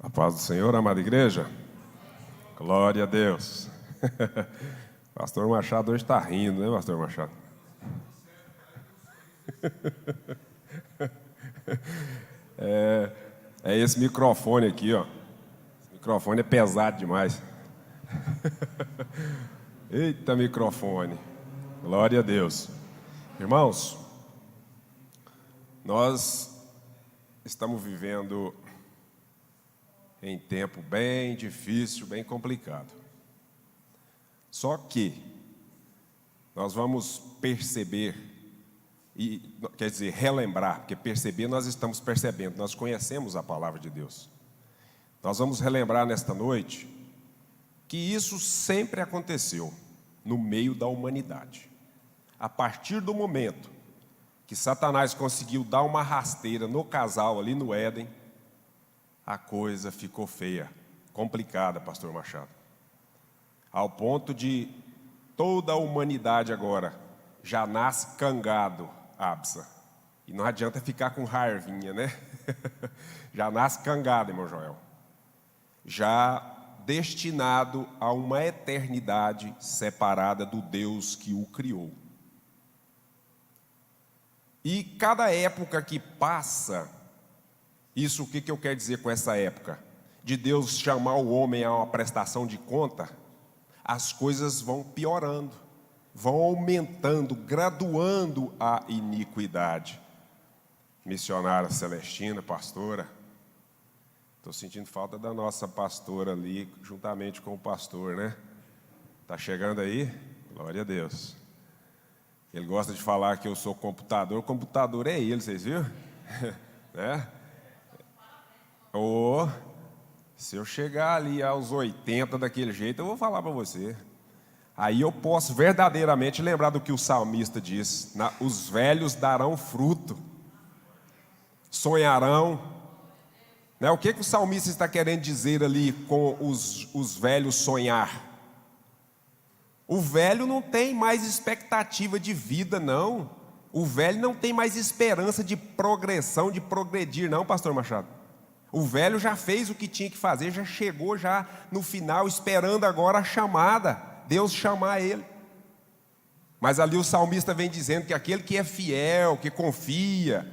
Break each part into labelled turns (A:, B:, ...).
A: A paz do Senhor, amada igreja. Glória a Deus. Pastor Machado hoje está rindo, né, Pastor Machado? É esse microfone aqui, ó. Esse microfone é pesado demais. Eita microfone. Glória a Deus. Irmãos, nós estamos vivendo em tempo bem difícil, bem complicado. Só que nós vamos perceber, quer dizer, relembrar, porque perceber nós estamos percebendo, nós conhecemos a palavra de Deus. Nós vamos relembrar nesta noite que isso sempre aconteceu no meio da humanidade. A partir do momento que Satanás conseguiu dar uma rasteira no casal ali no Éden, a coisa ficou feia, complicada, pastor Machado. Ao ponto de toda a humanidade agora já nasce cangado, Absa. E não adianta ficar com raivinha, né? Já nasce cangado, irmão Joel. Já destinado a uma eternidade separada do Deus que o criou. E cada época que passa, isso o que eu quero dizer com essa época? De Deus chamar o homem a uma prestação de conta, as coisas vão piorando, vão aumentando, graduando a iniquidade. Missionária Celestina, pastora, estou sentindo falta da nossa pastora ali, juntamente com o pastor, né? Está chegando aí? Glória a Deus. Ele gosta de falar que eu sou computador, o computador é ele, vocês viram? Né? Se eu chegar ali aos 80 daquele jeito, eu vou falar para você. Aí eu posso verdadeiramente lembrar do que o salmista diz: os velhos darão fruto, sonharão. Né? O que o salmista está querendo dizer ali com os velhos sonhar? O velho não tem mais expectativa de vida, não. O velho não tem mais esperança de progressão, de progredir, não, pastor Machado. O velho já fez o que tinha que fazer, já chegou já no final, esperando agora a chamada, Deus chamar ele. Mas ali o salmista vem dizendo que aquele que é fiel, que confia,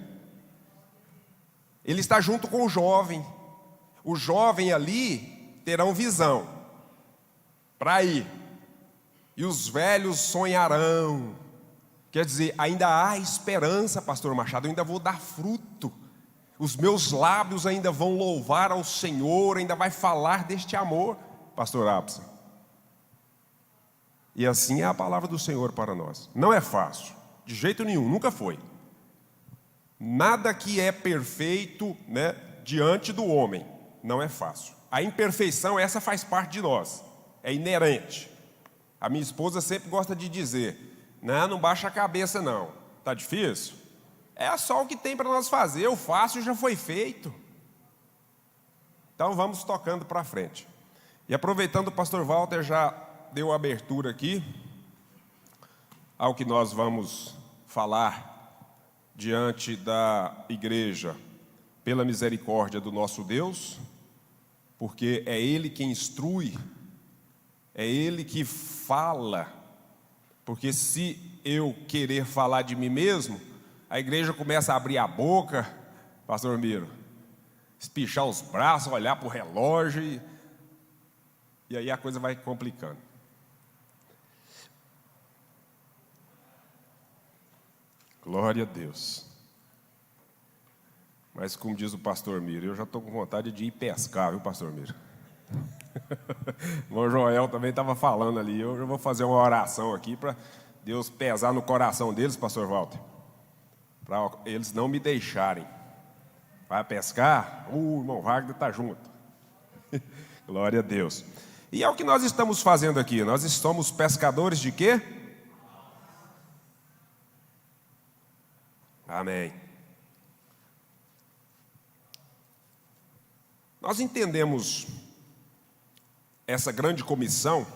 A: ele está junto com o jovem. O jovem ali terão visão para ir. E os velhos sonharão. Quer dizer, ainda há esperança, pastor Machado, eu ainda vou dar fruto. Os meus lábios ainda vão louvar ao Senhor, ainda vai falar deste amor, pastor Absa. E assim é a palavra do Senhor para nós. Não é fácil, de jeito nenhum, nunca foi. Nada que é perfeito, né, diante do homem, não é fácil. A imperfeição, essa faz parte de nós, é inerente. A minha esposa sempre gosta de dizer: não baixa a cabeça não, está difícil? É só o que tem para nós fazer, o fácil já foi feito. Então vamos tocando para frente. E aproveitando, o pastor Walter já deu abertura aqui ao que nós vamos falar diante da igreja, pela misericórdia do nosso Deus, porque é Ele quem instrui, é Ele que fala, porque se eu querer falar de mim mesmo, a igreja começa a abrir a boca, pastor Miro, espichar os braços, olhar para o relógio, e aí a coisa vai complicando. Glória a Deus. Mas como diz o pastor Miro, eu já estou com vontade de ir pescar, viu, pastor Miro? O Joel também estava falando ali, eu já vou fazer uma oração aqui para Deus pesar no coração deles, pastor Walter, para eles não me deixarem. Vai pescar? O irmão Wagner está junto. Glória a Deus. E é o que nós estamos fazendo aqui. Nós somos pescadores de quê? Amém. Nós entendemos essa grande comissão,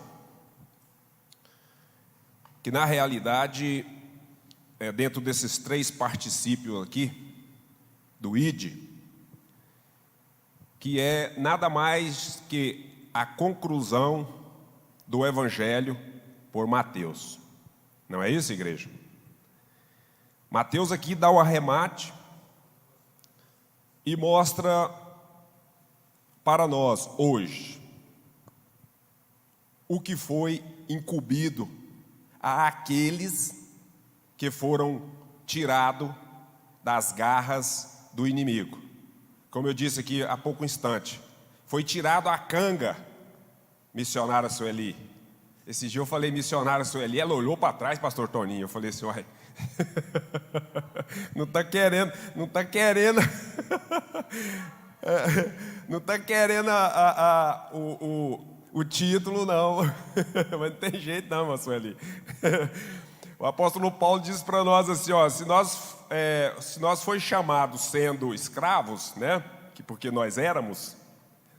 A: que na realidade, dentro desses 3 particípios aqui, do id, que é nada mais que a conclusão do Evangelho por Mateus. Não é isso, igreja? Mateus aqui dá o arremate e mostra para nós hoje o que foi incumbido àqueles que foram tirados das garras do inimigo. Como eu disse aqui há pouco instante, foi tirado a canga, missionária Sueli. Esse dia eu falei missionária Sueli, ela olhou para trás, pastor Toninho, eu falei assim, uai, não está querendo não está querendo o título, não. Mas não tem jeito não, Sueli. O apóstolo Paulo diz para nós assim, ó, se nós foi chamados sendo escravos, né, porque nós éramos,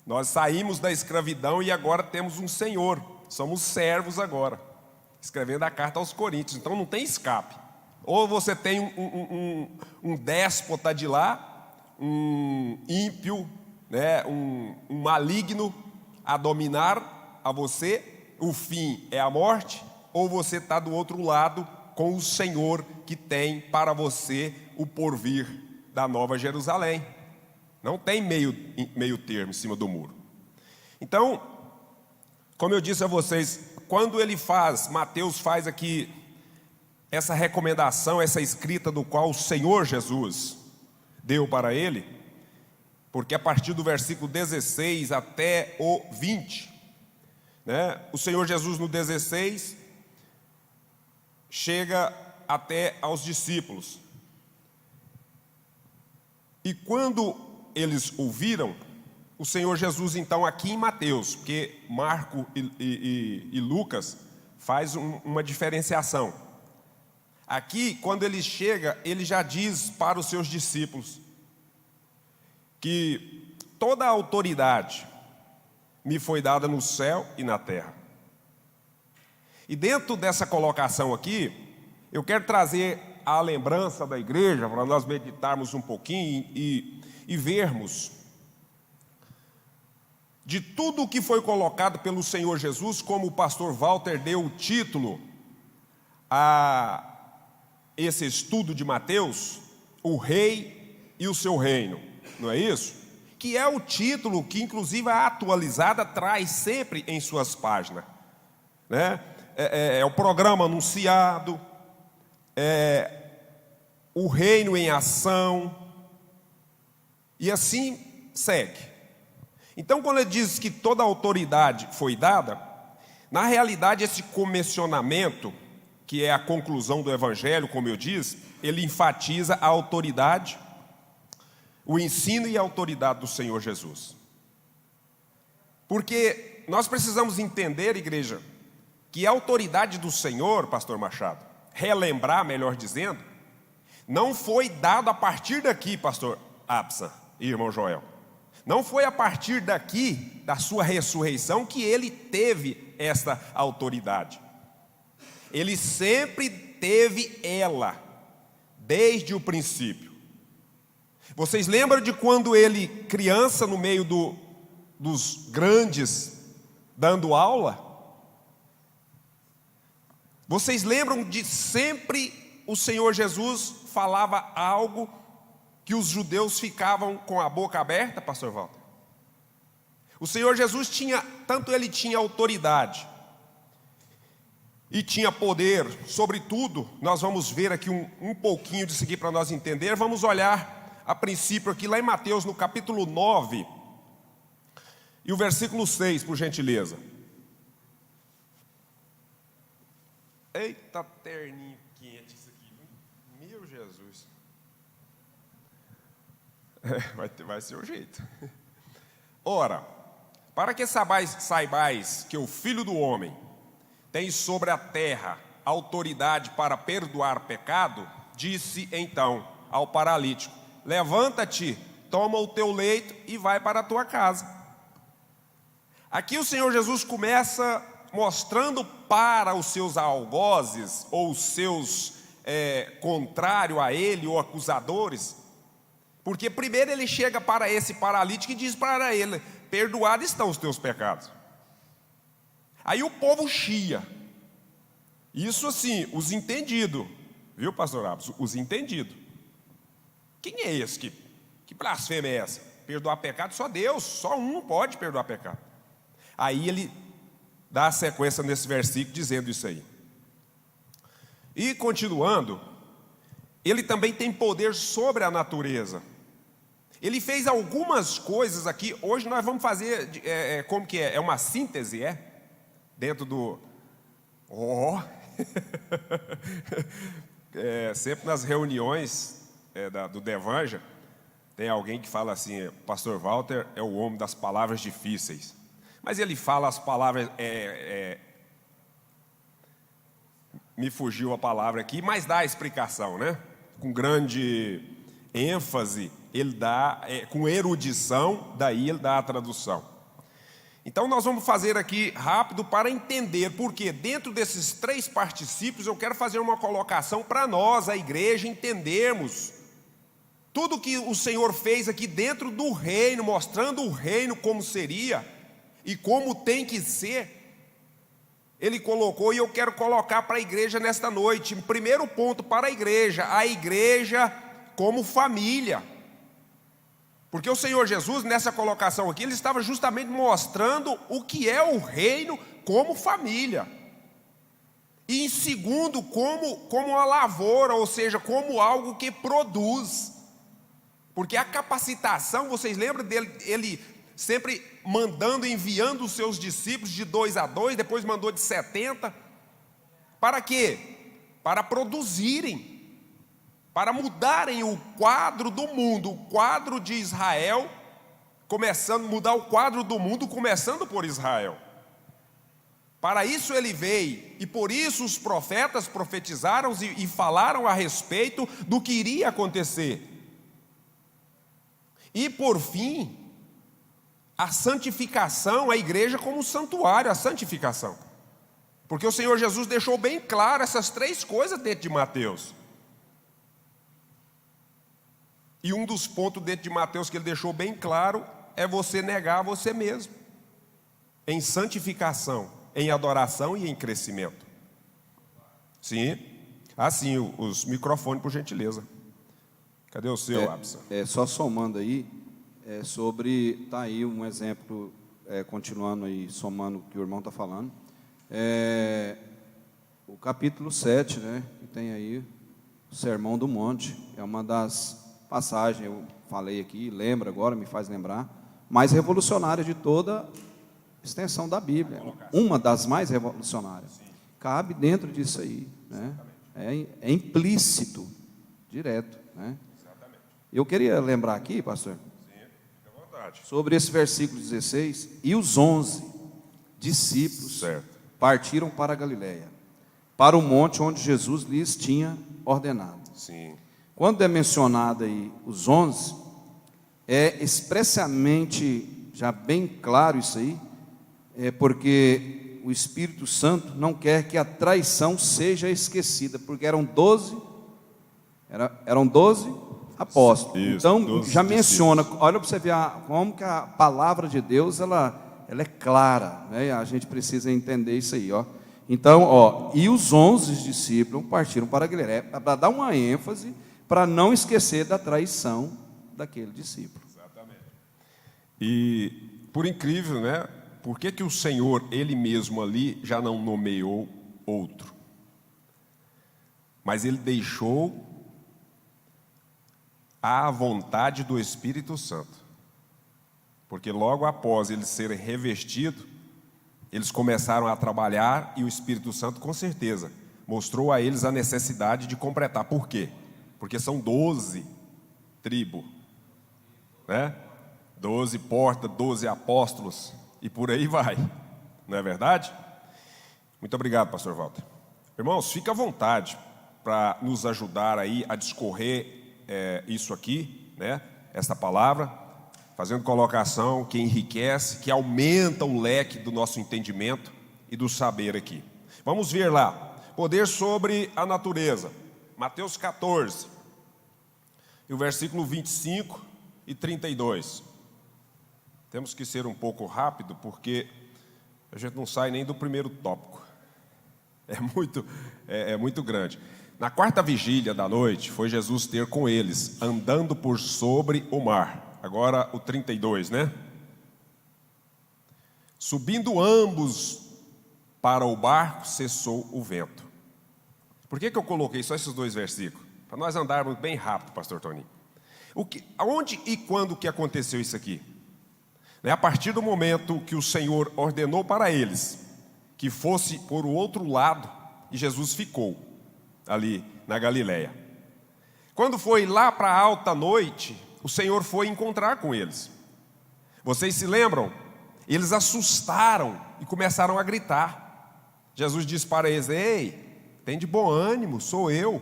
A: nós saímos da escravidão e agora temos um Senhor, somos servos agora, escrevendo a carta aos Coríntios, então não tem escape. Ou você tem um déspota de lá, um ímpio, né, um maligno a dominar a você, o fim é a morte, ou você está do outro lado com o Senhor que tem para você o porvir da Nova Jerusalém. Não tem meio termo em cima do muro. Então, como eu disse a vocês, quando Mateus faz aqui essa recomendação, essa escrita do qual o Senhor Jesus deu para ele, porque a partir do versículo 16 até o 20, né, o Senhor Jesus no 16 chega até aos discípulos. E quando eles ouviram, o Senhor Jesus então aqui em Mateus, porque Marco e Lucas faz uma diferenciação. Aqui, quando ele chega, ele já diz para os seus discípulos que toda a autoridade me foi dada no céu e na terra. E dentro dessa colocação aqui, eu quero trazer a lembrança da igreja, para nós meditarmos um pouquinho e vermos de tudo o que foi colocado pelo Senhor Jesus, como o pastor Walter deu o título a esse estudo de Mateus, o rei e o seu reino, não é isso? Que é o título que inclusive a atualizada traz sempre em suas páginas, né? É o programa anunciado, o reino em ação, e assim segue. Então, quando ele diz que toda a autoridade foi dada, na realidade esse comissionamento, que é a conclusão do Evangelho, como eu disse, ele enfatiza a autoridade, o ensino e a autoridade do Senhor Jesus. Porque nós precisamos entender, igreja, que a autoridade do Senhor, pastor Machado, relembrar, melhor dizendo, não foi dado a partir daqui, pastor Absa e irmão Joel. Não foi a partir daqui, da sua ressurreição, que ele teve essa autoridade. Ele sempre teve ela, desde o princípio. Vocês lembram de quando ele, criança, no meio dos grandes, dando aula? Vocês lembram de sempre o Senhor Jesus falava algo que os judeus ficavam com a boca aberta, pastor Walter? O Senhor Jesus tanto ele tinha autoridade e tinha poder sobre tudo. Nós vamos ver aqui um pouquinho disso aqui para nós entender. Vamos olhar a princípio aqui lá em Mateus, no capítulo 9, e o versículo 6, por gentileza. Eita, terninho quente isso aqui, meu Jesus. Vai ser o jeito. Ora, para que saibais que o Filho do Homem tem sobre a terra autoridade para perdoar pecado, disse então ao paralítico: levanta-te, toma o teu leito e vai para a tua casa. Aqui o Senhor Jesus começa mostrando para os seus algozes, ou os seus contrários a ele, ou acusadores, Porque primeiro ele chega para esse paralítico e diz para ele: perdoados estão os teus pecados. Aí o povo chia. Isso assim, os entendidos. Viu, pastor Abos? Os entendidos. Quem é esse? Que blasfêmia é essa? Perdoar pecado? Só Deus, só um pode perdoar pecado. Aí ele dá a sequência nesse versículo dizendo isso aí. E continuando, ele também tem poder sobre a natureza. Ele fez algumas coisas aqui. Hoje nós vamos fazer, como que é? É uma síntese, dentro do... sempre nas reuniões do Devanja, tem alguém que fala assim: pastor Walter é o homem das palavras difíceis. Mas ele fala as palavras... me fugiu a palavra aqui, mas dá a explicação, né? Com grande ênfase, ele dá, com erudição, daí ele dá a tradução. Então nós vamos fazer aqui rápido para entender, porque dentro desses 3 particípios eu quero fazer uma colocação para nós, a igreja, entendermos tudo que o Senhor fez aqui dentro do reino, mostrando o reino como seria e como tem que ser. Ele colocou, e eu quero colocar para a igreja nesta noite. Primeiro ponto para a igreja como família. Porque o Senhor Jesus, nessa colocação aqui, ele estava justamente mostrando o que é o reino como família. E em segundo, como uma lavoura, ou seja, como algo que produz. Porque a capacitação, vocês lembram dele, ele sempre mandando, enviando os seus discípulos de 2 a 2, depois mandou de 70. Para quê? Para produzirem, para mudarem o quadro do mundo, o quadro de Israel, mudar o quadro do mundo, começando por Israel. Para isso ele veio, e por isso os profetas profetizaram e falaram a respeito do que iria acontecer. E por fim, a santificação, a igreja como santuário, a santificação. Porque o Senhor Jesus deixou bem claro essas 3 coisas dentro de Mateus. E um dos pontos dentro de Mateus que ele deixou bem claro é você negar você mesmo, em santificação, em adoração e em crescimento. Sim, assim, os microfones, por gentileza. Cadê o seu, Absa?
B: Só somando aí, sobre, tá aí um exemplo, continuando aí, somando o que o irmão está falando, o capítulo 7, né, que tem aí o Sermão do Monte, é uma das passagens, eu falei aqui, lembra agora, me faz lembrar, mais revolucionária de toda a extensão da Bíblia, uma das mais revolucionárias. Sim. Cabe dentro disso aí, né? É implícito, direto, né? Exatamente. Eu queria lembrar aqui, pastor, sobre esse versículo 16: e os 11 discípulos partiram para a Galileia, para o monte onde Jesus lhes tinha ordenado.
A: Sim.
B: Quando é mencionado aí os 11, é expressamente, já bem claro isso aí, porque o Espírito Santo não quer que a traição seja esquecida, porque eram 12 apóstolos. Isso, então, já menciona, olha para você ver como que a palavra de Deus, ela é clara, né? A gente precisa entender isso aí, ó. Então, e os 11 discípulos partiram para a Galileia, para dar uma ênfase, para não esquecer da traição daquele discípulo.
A: Exatamente. E, por incrível, né? Por que o Senhor, Ele mesmo ali, já não nomeou outro? Mas Ele deixou à vontade do Espírito Santo. Porque logo após eles serem revestidos, eles começaram a trabalhar e o Espírito Santo, com certeza, mostrou a eles a necessidade de completar. Por quê? Porque são 12 tribos, né? 12 portas, 12 apóstolos, e por aí vai. Não é verdade? Muito obrigado, pastor Walter. Irmãos, fica à vontade para nos ajudar aí a discorrer isso aqui, né? Essa palavra, fazendo colocação que enriquece, que aumenta o leque do nosso entendimento e do saber aqui. Vamos ver lá, poder sobre a natureza, Mateus 14. e o versículo 25 e 32. Temos que ser um pouco rápido, porque a gente não sai nem do primeiro tópico. É muito grande. Na quarta vigília da noite, foi Jesus ter com eles, andando por sobre o mar. Agora o 32, né? Subindo ambos para o barco, cessou o vento. Por que eu coloquei só esses dois versículos? Para nós andarmos bem rápido, pastor Toninho. Aonde e quando que aconteceu isso aqui? A partir do momento que o Senhor ordenou para eles que fosse por o outro lado, e Jesus ficou ali na Galileia. Quando foi lá para a alta noite, o Senhor foi encontrar com eles. Vocês se lembram? Eles assustaram e começaram a gritar. Jesus disse para eles: ei, tem de bom ânimo, sou eu.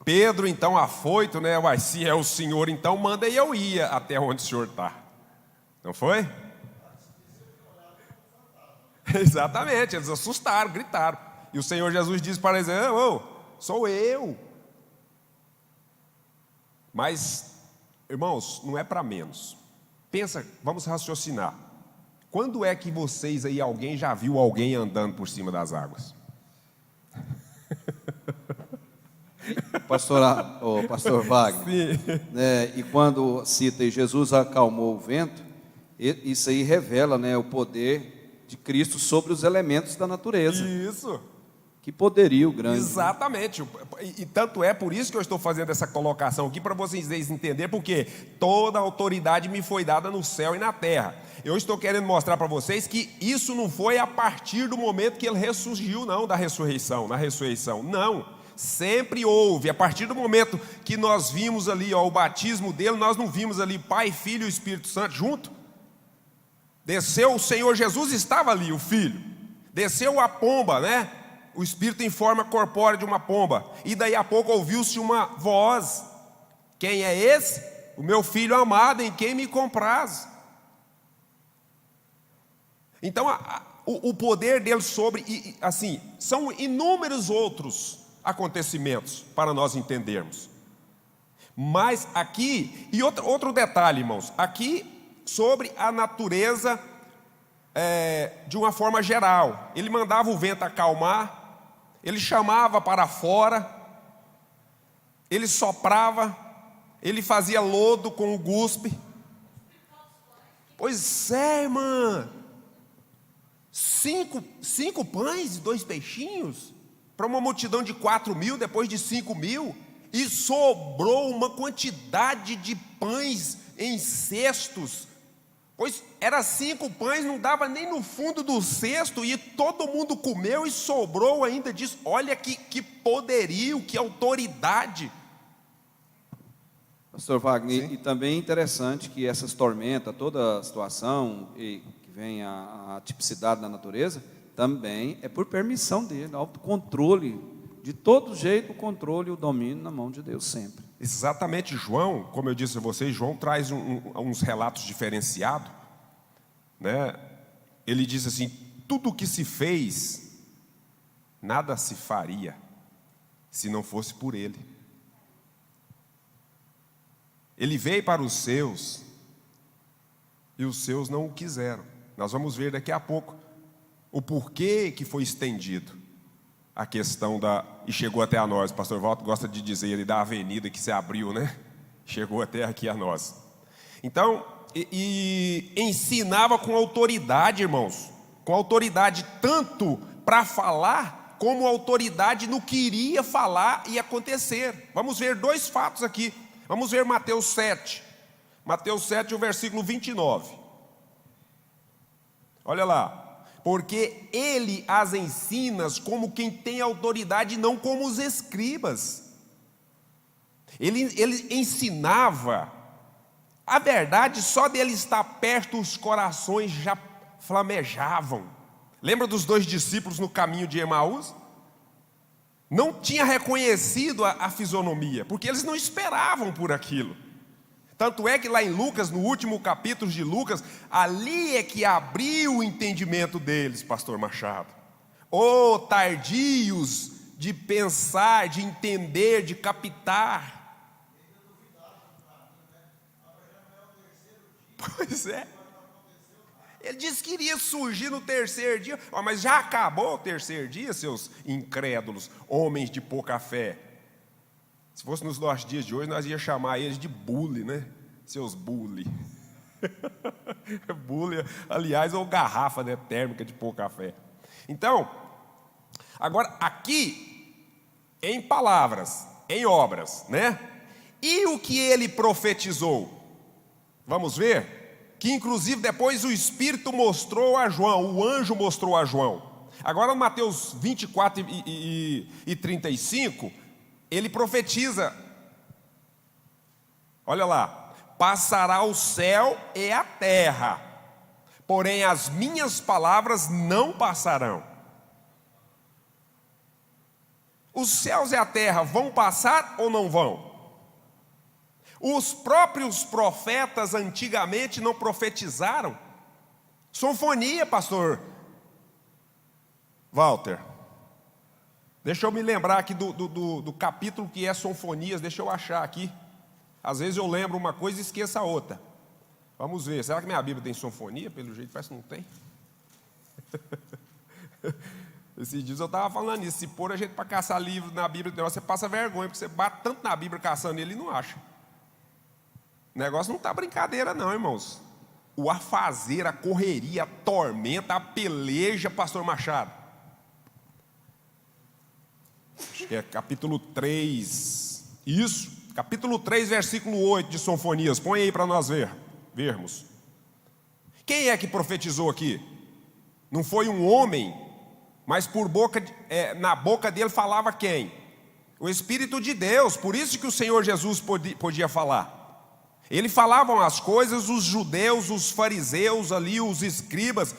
A: Pedro então afoito, né? Uai, se é o Senhor, então manda e eu ia até onde o Senhor está. Não foi? Exatamente, eles assustaram, gritaram. E o Senhor Jesus disse para eles: sou eu. Mas, irmãos, não é para menos. Pensa, vamos raciocinar. Quando é que vocês aí, alguém já viu alguém andando por cima das águas?
B: Pastor Wagner, né, e quando cita Jesus acalmou o vento, isso aí revela, né, o poder de Cristo sobre os elementos da natureza.
A: Isso.
B: Que poderio grande.
A: Exatamente. E tanto é por isso que eu estou fazendo essa colocação aqui, para vocês entenderem, porque toda a autoridade me foi dada no céu e na terra. Eu estou querendo mostrar para vocês que isso não foi a partir do momento que ele ressurgiu, não, na ressurreição. Não. Sempre houve. A partir do momento que nós vimos ali, o batismo dele, nós não vimos ali Pai, Filho e Espírito Santo junto? Desceu o Senhor Jesus, estava ali o Filho. Desceu a pomba, né? O Espírito em forma corpórea de uma pomba. E daí a pouco ouviu-se uma voz: quem é esse? O meu Filho amado, em quem me compraz. Então o poder dele sobre, assim, são inúmeros outros acontecimentos para nós entendermos. Mas aqui, e outro detalhe, irmãos, aqui sobre a natureza de uma forma geral. Ele mandava o vento acalmar, ele chamava para fora, ele soprava, ele fazia lodo com o guspe. Pois é, irmã, 5 pães e 2 peixinhos para uma multidão de 4.000, depois de 5.000, e sobrou uma quantidade de pães em cestos. Pois era 5 pães, não dava nem no fundo do cesto, e todo mundo comeu e sobrou ainda disso. Olha que poderio, que autoridade.
B: Pastor Wagner, e também é interessante que essas tormentas, toda a situação e que vem a tipicidade da natureza, também é por permissão dele, autocontrole. De todo jeito, o controle e o domínio na mão de Deus sempre.
A: Exatamente. João, como eu disse a vocês, João traz uns relatos diferenciados, né? Ele diz assim: tudo o que se fez, nada se faria se não fosse por ele. Ele veio para os seus e os seus não o quiseram. Nós vamos ver daqui a pouco o porquê que foi estendido a questão e chegou até a nós. O pastor Walter gosta de dizer ele da avenida que se abriu, né? Chegou até aqui a nós. Então, e ensinava com autoridade, irmãos, com autoridade tanto para falar, como autoridade no que iria falar e acontecer. Vamos ver 2 fatos aqui. Vamos ver Mateus 7. Mateus 7, o versículo 29. Olha lá. Porque ele as ensina como quem tem autoridade, não como os escribas. Ele ensinava. A verdade, só dele estar perto, os corações já flamejavam. Lembra dos 2 discípulos no caminho de Emaús? Não tinha reconhecido a fisionomia, porque eles não esperavam por aquilo. Tanto é que lá em Lucas, no último capítulo de Lucas, ali é que abriu o entendimento deles, pastor Machado. Tardios de pensar, de entender, de captar. Pois é. Ele disse que iria surgir no terceiro dia. Mas já acabou o terceiro dia, seus incrédulos, homens de pouca fé. Se fosse nos nossos dias de hoje, nós ia chamar eles de bully, né? Seus bully. Bully, aliás, ou garrafa, né, térmica de pouca fé. Então, agora aqui, em palavras, em obras, né? E o que ele profetizou? Vamos ver? Que inclusive depois o Espírito mostrou a João, o anjo mostrou a João. Agora, Mateus 24 e 35, ele profetiza. Olha lá: passará o céu e a terra, porém as minhas palavras não passarão. Os céus e a terra vão passar ou não vão? Os próprios profetas antigamente não profetizaram? Sonfonia, pastor Walter. Deixa eu me lembrar aqui do capítulo que é Sonfonias, deixa eu achar aqui. Às vezes eu lembro uma coisa e esqueço a outra. Vamos ver, será que minha Bíblia tem sonfonia? Pelo jeito parece que não tem. Esses dias eu estava falando isso, se pôr a gente para caçar livro na Bíblia, você passa vergonha, porque você bate tanto na Bíblia caçando ele e não acha. O negócio não está brincadeira não, irmãos. O afazer, a correria, a tormenta, a peleja, pastor Machado. Acho que é capítulo 3. Isso, capítulo 3, versículo 8 de Sonfonias. Põe aí para nós vermos. Quem é que profetizou aqui? Não foi um homem, mas na boca dele falava quem? O Espírito de Deus. Por isso que o Senhor Jesus podia falar. Ele falavam as coisas, os judeus, os fariseus ali, os escribas,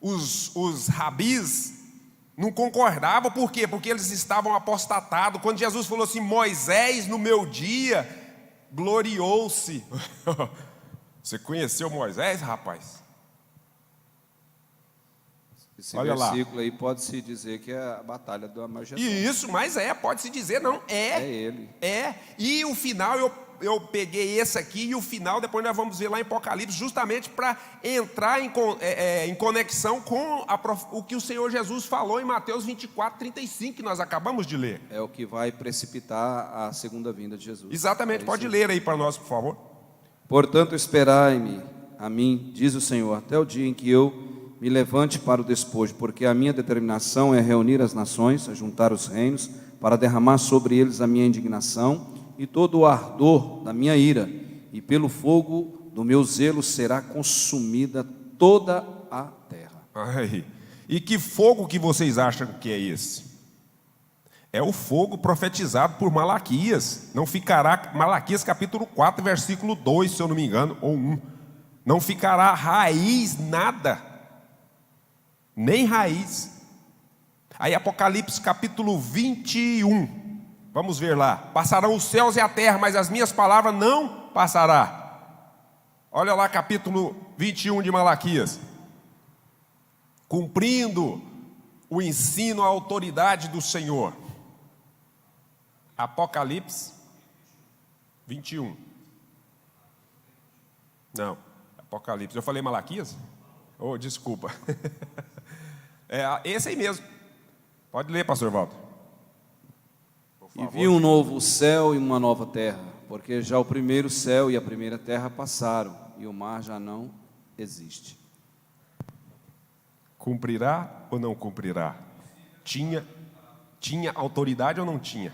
A: os rabis, não concordavam. Por quê? Porque eles estavam apostatados. Quando Jesus falou assim: Moisés no meu dia gloriou-se. Você conheceu Moisés, rapaz?
B: Esse
A: Olha
B: versículo
A: lá.
B: aí pode-se dizer que é a batalha do Armagedon.
A: Isso, mas pode-se dizer, não.
B: É ele.
A: E o final eu peguei esse aqui e o final depois nós vamos ver lá em Apocalipse, justamente para entrar em conexão com o que o Senhor Jesus falou em Mateus 24, 35, que nós acabamos de ler.
B: É o que vai precipitar a segunda vinda de Jesus.
A: Exatamente, pode ler aí para nós, por favor.
B: Portanto, esperai-me a mim, diz o Senhor, até o dia em que eu me levante para o despojo, porque a minha determinação é reunir as nações, juntar os reinos, para derramar sobre eles a minha indignação e todo o ardor da minha ira, e pelo fogo do meu zelo será consumida toda a terra.
A: Ai, e que fogo que vocês acham que é esse? É o fogo profetizado por Malaquias. Não ficará, Malaquias capítulo 4, versículo 2, se eu não me engano, ou 1. Não ficará raiz nada, nem raiz. Aí Apocalipse capítulo 21. Vamos ver lá. Passarão os céus e a terra, mas as minhas palavras não passará. Olha lá capítulo 21 de Malaquias. Cumprindo o ensino, a autoridade do Senhor. Apocalipse 21. Não, Apocalipse. Eu falei Malaquias? Oh, desculpa. Esse aí mesmo. Pode ler, pastor Walter.
B: E vi um novo céu e uma nova terra, porque já o primeiro céu e a primeira terra passaram, e o mar já não existe.
A: Cumprirá ou não cumprirá? Tinha autoridade ou não tinha?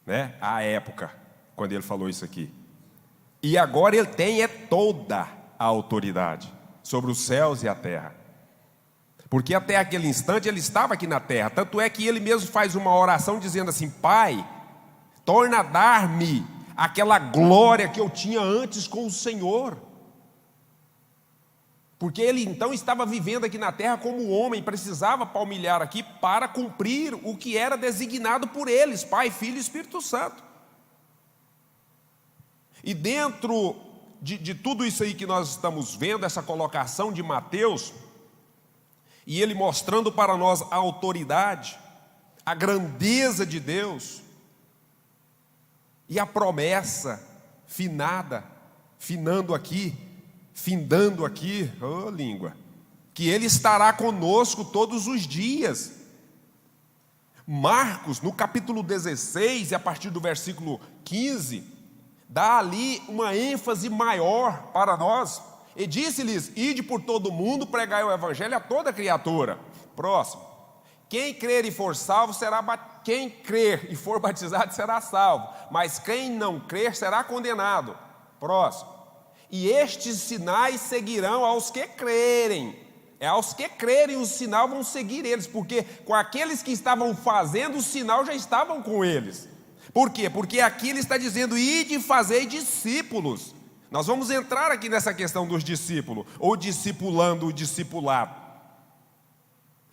A: Né? À época, quando ele falou isso aqui. E agora ele tem toda a autoridade sobre os céus e a terra. Porque até aquele instante ele estava aqui na terra. Tanto é que ele mesmo faz uma oração dizendo assim: Pai, torna a dar-me aquela glória que eu tinha antes com o Senhor. Porque ele então estava vivendo aqui na terra como homem, precisava palmilhar aqui para cumprir o que era designado por eles, Pai, Filho e Espírito Santo. E dentro de tudo isso aí que nós estamos vendo, essa colocação de Mateus, e ele mostrando para nós a autoridade, a grandeza de Deus, e a promessa findando aqui, ô língua, que Ele estará conosco todos os dias. Marcos, no capítulo 16, e a partir do versículo 15, dá ali uma ênfase maior para nós. E disse-lhes: ide por todo o mundo, pregai o evangelho a toda criatura. Próximo. Quem crer e for salvo quem crer e for batizado será salvo, mas quem não crer será condenado. Próximo. E estes sinais seguirão aos que crerem. É aos que crerem, os sinais vão seguir eles, porque com aqueles que estavam fazendo o sinal já estavam com eles. Por quê? Porque aqui ele está dizendo: ide e fazei discípulos. Nós vamos entrar aqui nessa questão dos discípulos, ou discipulando o discipulado.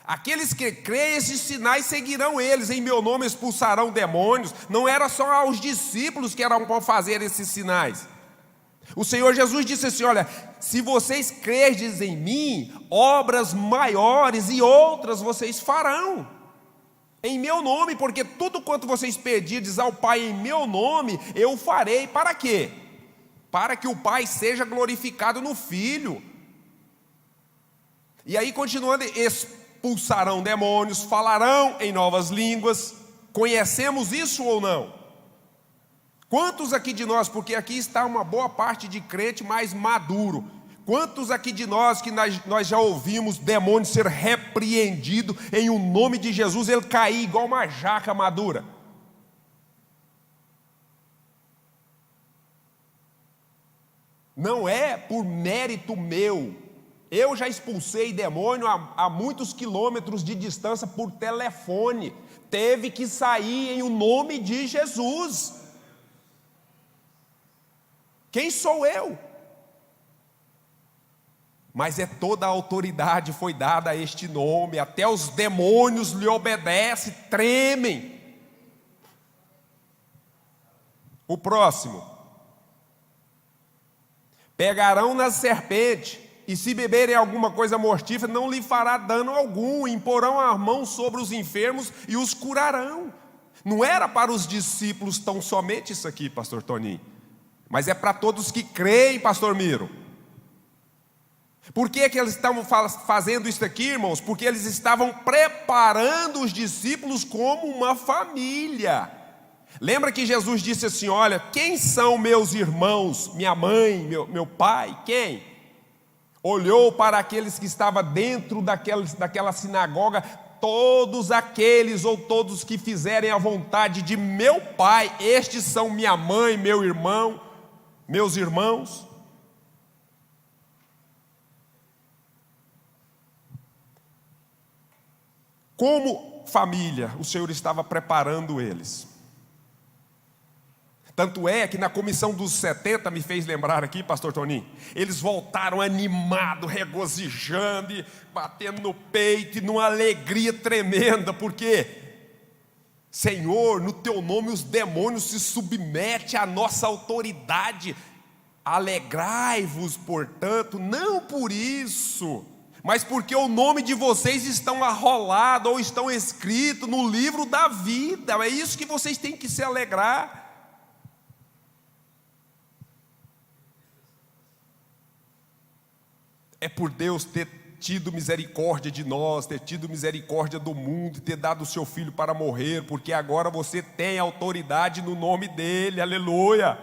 A: Aqueles que creem, esses sinais seguirão eles, em meu nome expulsarão demônios. Não era só aos discípulos que eram para fazer esses sinais. O Senhor Jesus disse assim: olha, se vocês crerdes em mim, obras maiores e outras vocês farão, em meu nome, porque tudo quanto vocês pedirdes ao Pai em meu nome, eu farei. Para quê? Para que o Pai seja glorificado no Filho. E aí, continuando, expulsarão demônios, falarão em novas línguas. Conhecemos isso ou não? Quantos aqui de nós, porque aqui está uma boa parte de crente mais maduro, quantos aqui de nós que nós já ouvimos demônio ser repreendido em o nome de Jesus, ele cair igual uma jaca madura? Não é por mérito meu. Eu já expulsei demônio a muitos quilômetros de distância por telefone. Teve que sair em o nome de Jesus. Quem sou eu? Mas toda a autoridade foi dada a este nome. Até os demônios lhe obedecem, tremem. O próximo. Pegarão na serpente, e se beberem alguma coisa mortífera, não lhe fará dano algum. Imporão a mão sobre os enfermos e os curarão. Não era para os discípulos tão somente isso aqui, pastor Toninho, mas é para todos que creem, pastor Miro. Por que eles estavam fazendo isso aqui, irmãos? Porque eles estavam preparando os discípulos como uma família. Lembra que Jesus disse assim: olha, quem são meus irmãos, minha mãe, meu pai? Quem? Olhou para aqueles que estavam dentro daquela sinagoga: todos aqueles ou todos que fizerem a vontade de meu pai, estes são minha mãe, meu irmão, meus irmãos. Como família, o Senhor estava preparando eles. Tanto é que na comissão dos 70, me fez lembrar aqui, pastor Toninho, eles voltaram animados, regozijando, batendo no peito, e numa alegria tremenda, porque, Senhor, no teu nome os demônios se submetem à nossa autoridade. Alegrai-vos, portanto, não por isso, mas porque o nome de vocês estão arrolado ou estão escrito no livro da vida. É isso que vocês têm que se alegrar. É por Deus ter tido misericórdia de nós, ter tido misericórdia do mundo, ter dado o seu filho para morrer, porque agora você tem autoridade no nome dele, aleluia.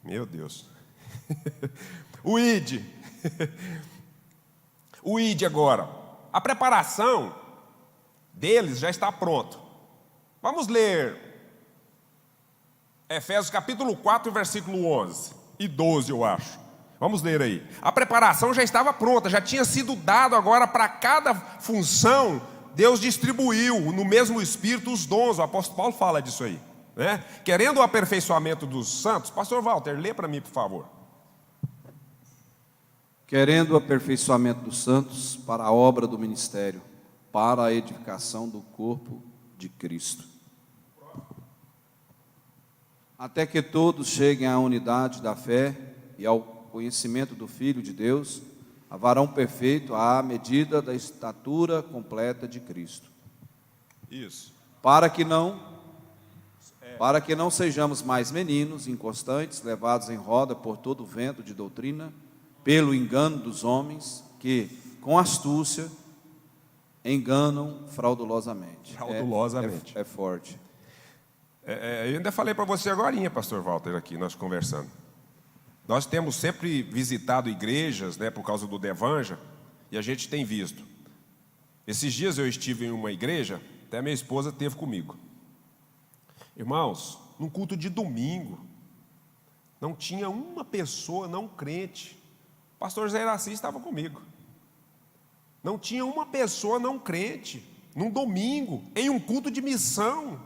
A: Meu Deus. O ID. O ID agora. A preparação deles já está pronto. Vamos ler Efésios capítulo 4, versículo 11 e 12, eu acho. Vamos ler aí. A preparação já estava pronta, já tinha sido dado agora para cada função. Deus distribuiu no mesmo Espírito os dons. O apóstolo Paulo fala disso aí, né? Querendo o aperfeiçoamento dos santos. Pastor Walter, lê para mim, por favor.
B: Querendo o aperfeiçoamento dos santos para a obra do ministério, para a edificação do corpo de Cristo, até que todos cheguem à unidade da fé e ao conhecimento do Filho de Deus, a varão perfeito, à medida da estatura completa de Cristo.
A: Isso.
B: Para que não... Para que não sejamos mais meninos, inconstantes, levados em roda por todo o vento de doutrina, pelo engano dos homens, que, com astúcia, enganam fraudulosamente.
A: Fraudulosamente.
B: É forte.
A: Eu ainda falei para você agorinha, pastor Walter, aqui, nós conversando. Nós temos sempre visitado igrejas, né, por causa do Devanja, e a gente tem visto. Esses dias eu estive em uma igreja, até minha esposa esteve comigo. Irmãos, num culto de domingo, não tinha uma pessoa não crente. O pastor José Iraci estava comigo. Não tinha uma pessoa não crente, num domingo, em um culto de missão.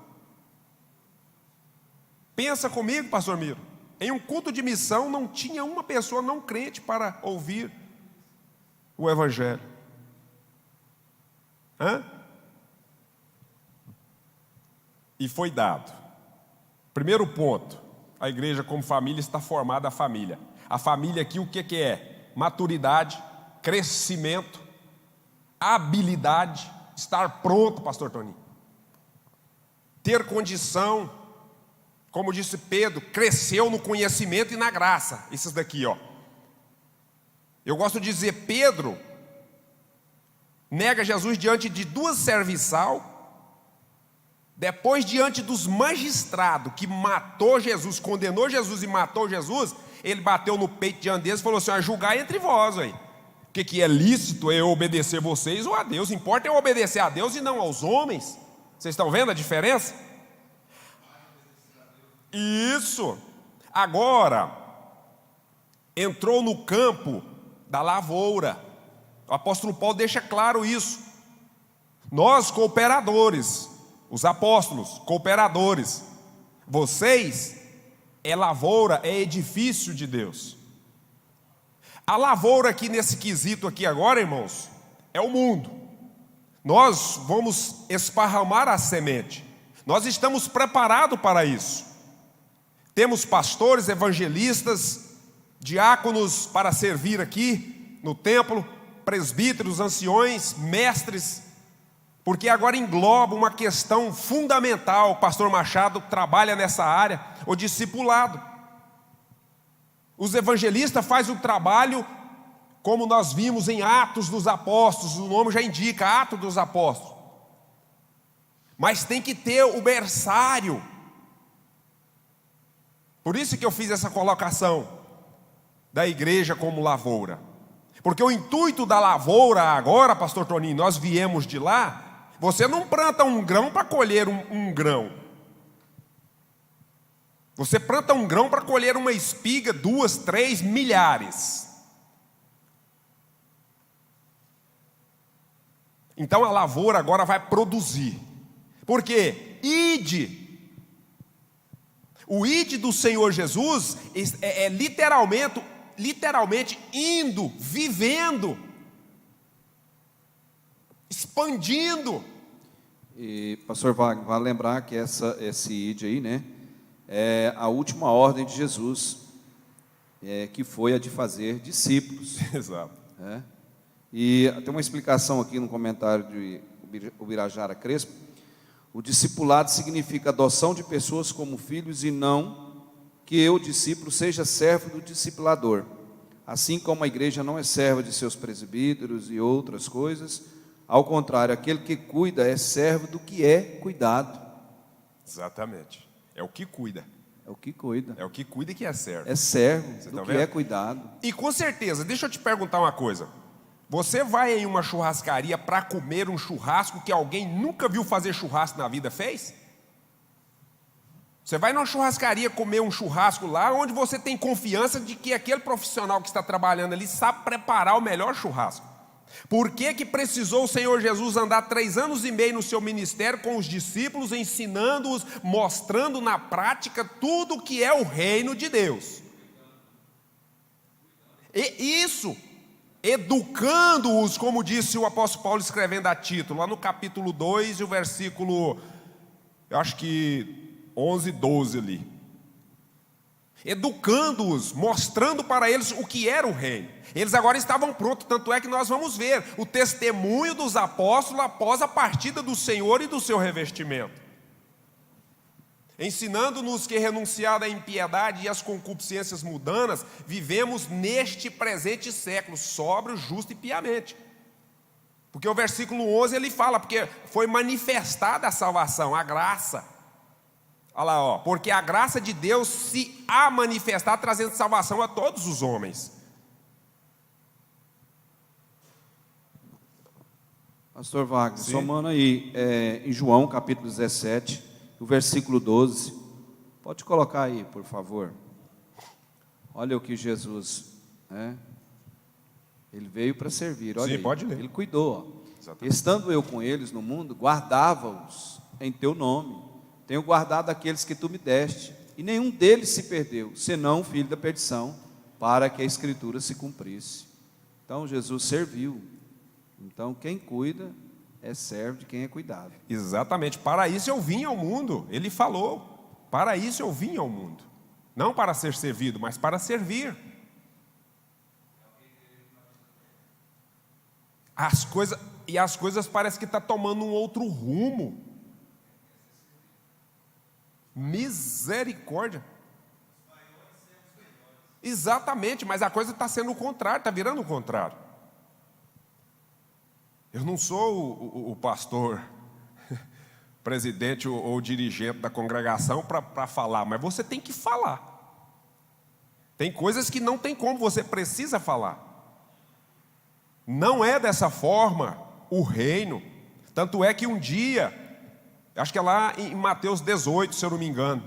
A: Pensa comigo, pastor Miro. Em um culto de missão não tinha uma pessoa não crente para ouvir o Evangelho. E foi dado. Primeiro ponto, a igreja como família está formada a família. A família aqui o que é? Maturidade, crescimento, habilidade, estar pronto, pastor Toninho. Ter condição, como disse Pedro, cresceu no conhecimento e na graça. Esses daqui, ó. Eu gosto de dizer, Pedro nega Jesus diante de duas serviçal, depois diante dos magistrados que matou Jesus, condenou Jesus e matou Jesus, ele bateu no peito diante deles e falou assim: julgai entre vós aí. O que é lícito é eu obedecer vocês ou a Deus? Importa eu obedecer a Deus e não aos homens. Vocês estão vendo a diferença? Isso. Agora, entrou no campo da lavoura. O apóstolo Paulo deixa claro isso. Nós, cooperadores, os apóstolos, cooperadores, vocês é lavoura, é edifício de Deus. A lavoura aqui nesse quesito aqui agora, irmãos, é o mundo. Nós vamos esparramar a semente. Nós estamos preparados para isso. Temos pastores, evangelistas, diáconos para servir aqui no templo, presbíteros, anciões, mestres, porque agora engloba uma questão fundamental. O pastor Machado trabalha nessa área, o discipulado. Os evangelistas fazem o trabalho, como nós vimos em Atos dos Apóstolos, o nome já indica, Atos dos Apóstolos. Mas tem que ter o berçário. Por isso que eu fiz essa colocação da igreja como lavoura. Porque o intuito da lavoura agora, pastor Toninho, nós viemos de lá, você não planta um grão para colher um grão. Você planta um grão para colher uma espiga, 2, 3, milhares. Então a lavoura agora vai produzir. Por quê? Ide. O ide do Senhor Jesus é literalmente indo, vivendo, expandindo.
B: E pastor, vai lembrar que esse ide aí, né, é a última ordem de Jesus, que foi a de fazer discípulos.
A: Exato.
B: E tem uma explicação aqui no comentário de Ubirajara Crespo. O discipulado significa adoção de pessoas como filhos e não que eu, discípulo, seja servo do discipulador. Assim como a igreja não é serva de seus presbíteros e outras coisas, ao contrário, aquele que cuida é servo do que é cuidado.
A: Exatamente. É o que cuida.
B: É o que cuida.
A: É o que cuida e que é servo.
B: É servo
A: Você
B: do
A: tá
B: que
A: vendo?
B: é cuidado.
A: E com certeza, deixa eu te perguntar uma coisa. Você vai em uma churrascaria para comer um churrasco que alguém nunca viu fazer churrasco na vida fez? Você vai numa churrascaria comer um churrasco lá, onde você tem confiança de que aquele profissional que está trabalhando ali sabe preparar o melhor churrasco. Por que que precisou o Senhor Jesus andar 3 anos e meio no seu ministério com os discípulos, ensinando-os, mostrando na prática tudo o que é o reino de Deus? E isso, educando-os, como disse o apóstolo Paulo escrevendo a Tito, lá no capítulo 2 e o versículo, eu acho que 11, 12 ali. Educando-os, mostrando para eles o que era o reino. Eles agora estavam prontos, tanto é que nós vamos ver o testemunho dos apóstolos após a partida do Senhor e do seu revestimento. ensinando-nos que, renunciada à impiedade e às concupiscências mundanas, vivemos neste presente século, sóbrio, justo e piamente. Porque o versículo 11 ele fala, porque foi manifestada a salvação, a graça. Olha lá, ó, porque a graça de Deus se há manifestar, trazendo salvação a todos os homens.
B: Pastor Wagner,
A: Sim.
B: somando aí, em João capítulo 17, o versículo 12, pode colocar aí, por favor. Olha o que Jesus, né? Ele veio para servir, olha
A: Sim,
B: aí.
A: pode ler.
B: Ele cuidou.
A: Exatamente.
B: Estando eu com eles no mundo, guardava-os em teu nome. Tenho guardado aqueles que tu me deste, e nenhum deles se perdeu, senão o filho da perdição, para que a escritura se cumprisse. Então Jesus serviu. Então quem cuida é servo de quem é cuidado.
A: Exatamente, para isso eu vim ao mundo. Ele falou, para isso eu vim ao mundo. Não para ser servido, mas para servir. As coisas parecem que estão tomando um outro rumo. Misericórdia. Exatamente, mas a coisa está sendo o contrário, está virando o contrário. Eu não sou o pastor, presidente ou dirigente da congregação para falar, mas você tem que falar. Tem coisas que não tem como, você precisa falar. Não é dessa forma o reino. Tanto é que um dia, acho que é lá em Mateus 18, se eu não me engano,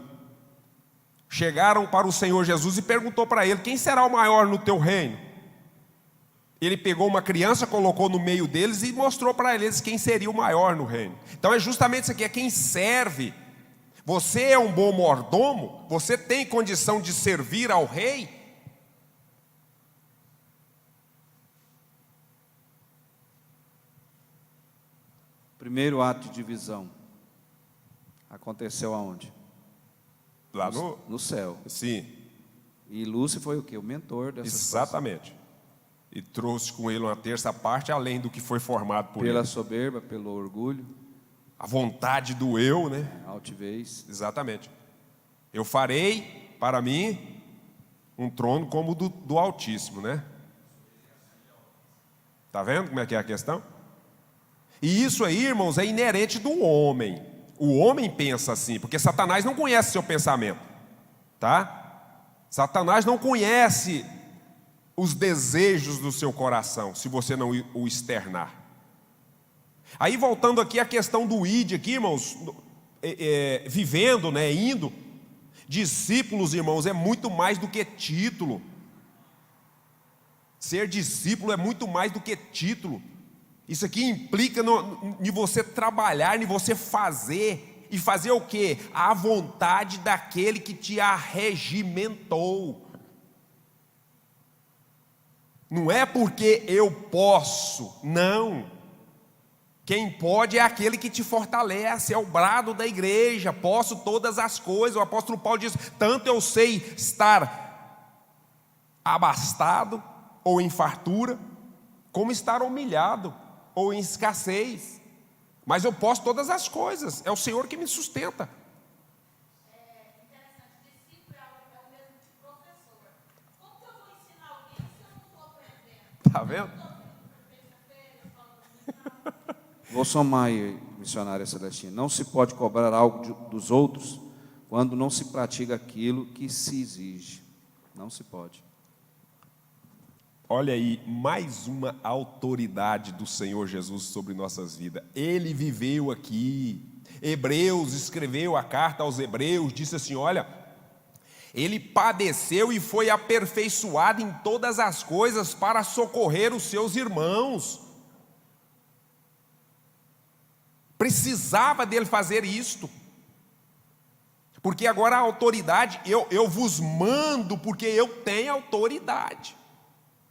A: chegaram para o Senhor Jesus e perguntou para ele: quem será o maior no teu reino? Ele pegou uma criança, colocou no meio deles e mostrou para eles quem seria o maior no reino. Então é justamente isso aqui, é quem serve. Você é um bom mordomo? Você tem condição de servir ao rei?
B: Primeiro ato de divisão aconteceu aonde?
A: Lá
B: No céu.
A: Sim,
B: E Lúcifer foi o quê? O mentor dessa
A: exatamente. E trouxe com ele uma terça parte, além do que foi formado por
B: pela
A: ele.
B: soberba, pelo orgulho,
A: A vontade do eu, né?
B: a altivez.
A: Exatamente. Eu farei para mim um trono como o do Altíssimo, né? Está vendo como é que é a questão? E isso aí, irmãos, é inerente do homem. O homem pensa assim, porque Satanás não conhece seu pensamento, tá? Satanás não conhece os desejos do seu coração, se você não o externar. Aí voltando aqui à questão do id aqui, irmãos, vivendo, né, indo, discípulos, irmãos, é muito mais do que título. Ser discípulo é muito mais do que título. Isso aqui implica em você trabalhar, em você fazer. E fazer o quê? A vontade daquele que te arregimentou. Não é porque eu posso, não. Quem pode é aquele que te fortalece, é o brado da igreja. Posso todas as coisas. O apóstolo Paulo diz: tanto eu sei estar abastado ou em fartura, como estar humilhado ou em escassez. Mas eu posso todas as coisas. É o Senhor que me sustenta.
C: É interessante, discípulo é o mesmo de professor. Como que eu vou ensinar alguém se eu não estou aprendendo?
A: Está vendo?
B: Vou somar aí, missionária Celestina. Não se pode cobrar algo dos outros quando não se pratica aquilo que se exige. Não se pode.
A: Olha aí, mais uma autoridade do Senhor Jesus sobre nossas vidas. Ele viveu aqui. Hebreus escreveu a carta aos Hebreus, disse assim: olha, ele padeceu e foi aperfeiçoado em todas as coisas para socorrer os seus irmãos. Precisava dele fazer isto. Porque agora a autoridade, eu vos mando porque eu tenho autoridade.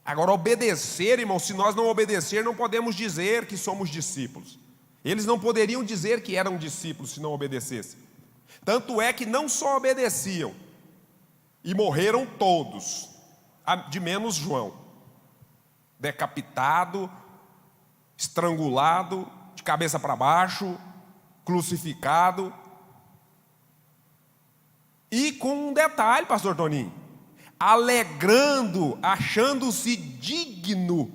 A: Agora, obedecer, irmão, se nós não obedecer, não podemos dizer que somos discípulos. Eles não poderiam dizer que eram discípulos se não obedecessem. Tanto é que não só obedeciam, e morreram todos, de menos João, decapitado, estrangulado, de cabeça para baixo, crucificado. E com um detalhe, pastor Toninho, alegrando, achando-se digno,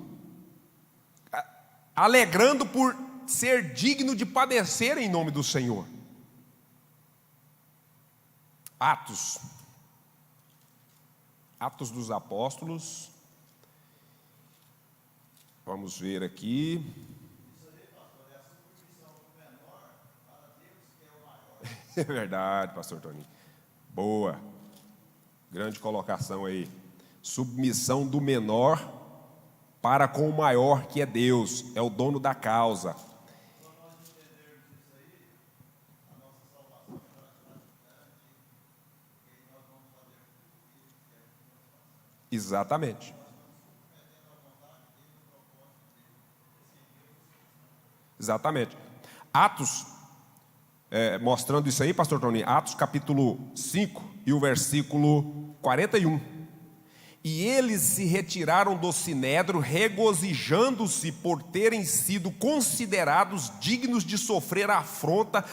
A: alegrando por ser digno de padecer em nome do Senhor. Atos dos Apóstolos, vamos ver aqui. É verdade, pastor Toninho. Boa. Grande colocação aí. Submissão do menor para com o maior, que é Deus, é o dono da causa. Exatamente. Exatamente. Atos, mostrando isso aí, pastor Tony, Atos capítulo 5 e o versículo 41. E eles se retiraram do sinédrio, regozijando-se por terem sido considerados dignos de sofrer afronta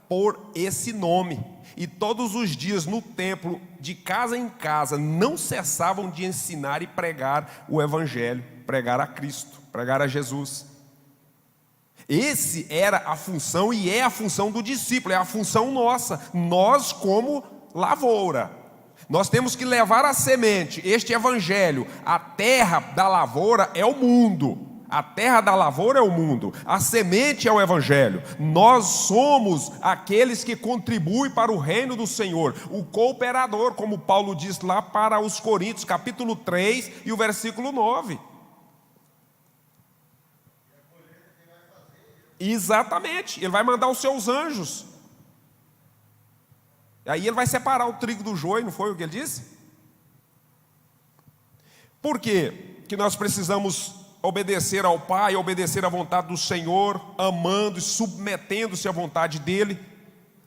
A: por esse nome. E todos os dias no templo, de casa em casa, não cessavam de ensinar e pregar o evangelho, pregar a Cristo, pregar a Jesus. Esse era a função e é a função do discípulo, é a função nossa. Nós como lavoura, nós temos que levar a semente, este evangelho. A terra da lavoura é o mundo. A terra da lavoura é o mundo, a semente é o evangelho. Nós somos aqueles que contribuem para o reino do Senhor, o cooperador, como Paulo diz lá para os Coríntios, capítulo 3 e o versículo 9. Exatamente, ele vai mandar os seus anjos. Aí ele vai separar o trigo do joio, não foi o que ele disse? Por quê que nós precisamos obedecer ao Pai, obedecer à vontade do Senhor, amando e submetendo-se à vontade dEle?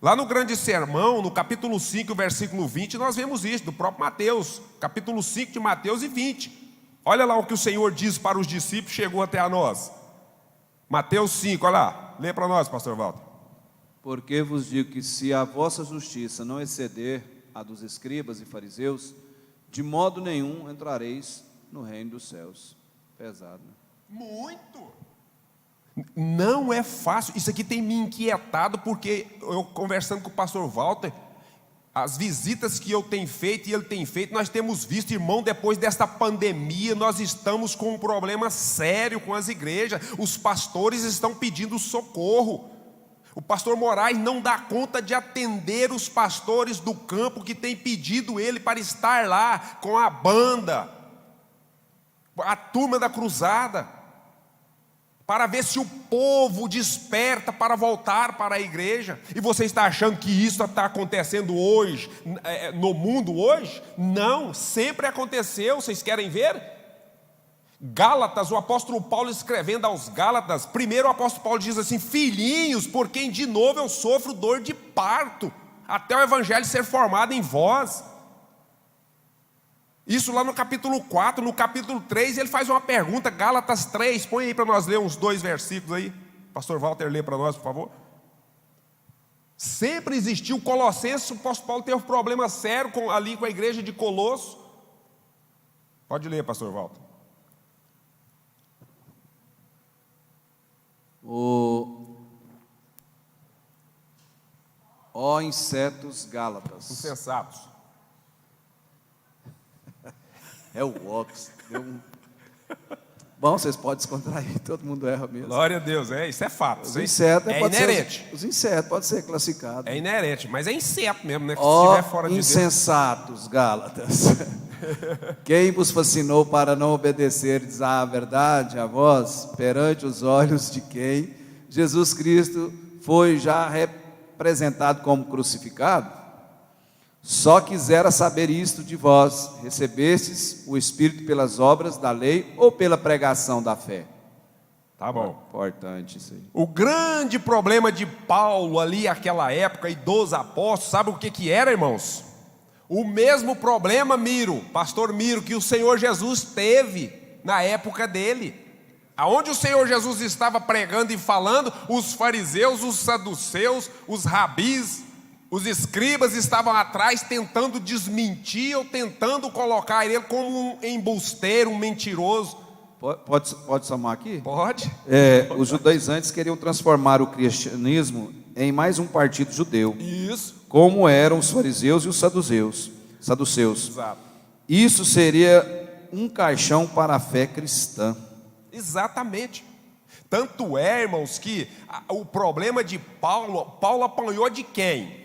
A: Lá no grande sermão, no capítulo 5, versículo 20, nós vemos isso, do próprio Mateus, capítulo 5 de Mateus e 20. Olha lá o que o Senhor diz para os discípulos, chegou até a nós. Mateus 5, olha lá, lê para nós, pastor Walter.
B: Porque vos digo que se a vossa justiça não exceder a dos escribas e fariseus, de modo nenhum entrareis no reino dos céus. Pesado, né?
A: Muito. Não é fácil. Isso aqui tem me inquietado, porque eu conversando com o pastor Walter, as visitas que eu tenho feito e ele tem feito, nós temos visto, irmão, depois desta pandemia, nós estamos com um problema sério com as igrejas. Os pastores estão pedindo socorro. O pastor Moraes não dá conta de atender os pastores do campo que têm pedido ele para estar lá com a banda, a turma da cruzada, para ver se o povo desperta para voltar para a igreja. E você está achando que isso está acontecendo hoje, no mundo hoje? Não, sempre aconteceu. Vocês querem ver? Gálatas, o apóstolo Paulo escrevendo aos Gálatas, primeiro o apóstolo Paulo diz assim: filhinhos, por quem de novo eu sofro dor de parto, até o evangelho ser formado em vós. Isso lá no capítulo 4, no capítulo 3, ele faz uma pergunta, Gálatas 3, põe aí para nós ler uns 2 versículos aí. Pastor Walter, lê para nós, por favor. Sempre existiu, Colossenses, o apóstolo Paulo teve um problema sério ali com a igreja de Colosso. Pode ler, pastor Walter.
B: Ó insetos gálatas.
A: Insensatos.
B: É o Ox. Bom, vocês podem descontrair, todo mundo erra mesmo.
A: Glória a Deus, isso é fato.
B: Os insetos
A: é inerente.
B: Os insetos podem ser classificados.
A: É inerente, mas é inseto mesmo, né? Que
B: Ó
A: se estiver fora de Deus.
B: insensatos gálatas. Quem vos fascinou para não obedecerdes à verdade, a vós, perante os olhos de quem Jesus Cristo foi já representado como crucificado? Só quisera saber isto de vós: recebestes o Espírito pelas obras da lei ou pela pregação da fé?
A: Tá bom.
B: Importante isso aí.
A: O grande problema de Paulo ali, naquela época, e dos apóstolos, sabe o que era, irmãos? O mesmo problema, pastor Miro, que o Senhor Jesus teve na época dele. Aonde o Senhor Jesus estava pregando e falando, os fariseus, os saduceus, os rabis, Os escribas estavam atrás tentando desmentir ou tentando colocar ele como um embusteiro, um mentiroso.
B: Pode somar aqui?
A: Pode?
B: Os judaizantes queriam transformar o cristianismo em mais um partido judeu,
A: Isso.
B: como eram os fariseus e os saduceus.
A: Exato.
B: Isso seria um caixão para a fé cristã.
A: Exatamente. Tanto é, irmãos, que o problema de Paulo apanhou de quem?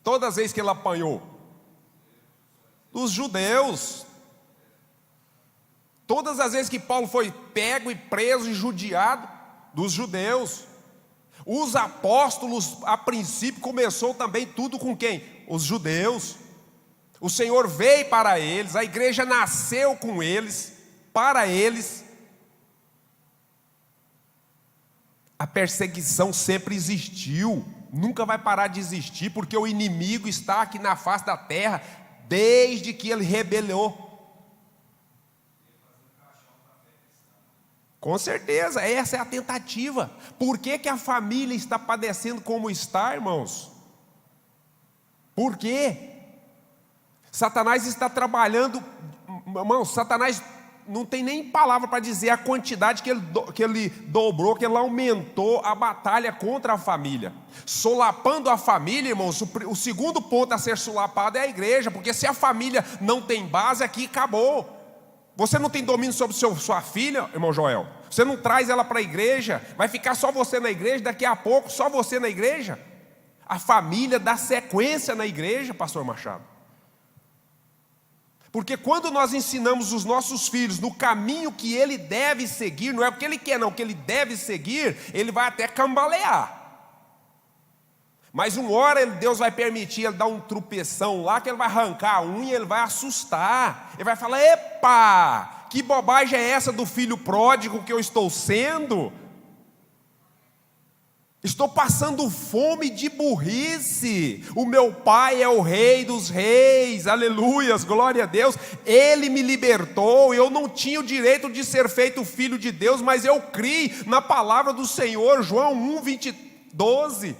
A: Todas as vezes que ele apanhou? Dos judeus. Todas as vezes que Paulo foi pego e preso e judiado, dos judeus. Os apóstolos, a princípio, começou também tudo com quem? Os judeus. O Senhor veio para eles, a igreja nasceu com eles, para eles. A perseguição sempre existiu, nunca vai parar de existir, porque o inimigo está aqui na face da terra, desde que ele rebelou. Com certeza, essa é a tentativa. Por que a família está padecendo como está, irmãos? Por quê? Satanás está trabalhando, irmãos, Satanás não tem nem palavra para dizer a quantidade que ele dobrou, que ele aumentou a batalha contra a família. Solapando a família, irmãos, o segundo ponto a ser solapado é a igreja, porque se a família não tem base, aqui acabou. Você não tem domínio sobre sua filha, irmão Joel? Você não traz ela para a igreja, vai ficar só você na igreja, daqui a pouco só você na igreja? A família dá sequência na igreja, pastor Machado. Porque quando nós ensinamos os nossos filhos no caminho que ele deve seguir, não é o que ele quer não, o que ele deve seguir, ele vai até cambalear. Mas uma hora Deus vai permitir ele dar um tropeção lá, que ele vai arrancar a unha, ele vai assustar. Ele vai falar, epa, que bobagem é essa do filho pródigo que eu estou sendo? Estou passando fome de burrice. O meu pai é o rei dos reis, aleluias, glória a Deus. Ele me libertou, eu não tinha o direito de ser feito filho de Deus, mas eu criei na palavra do Senhor, João 1:12.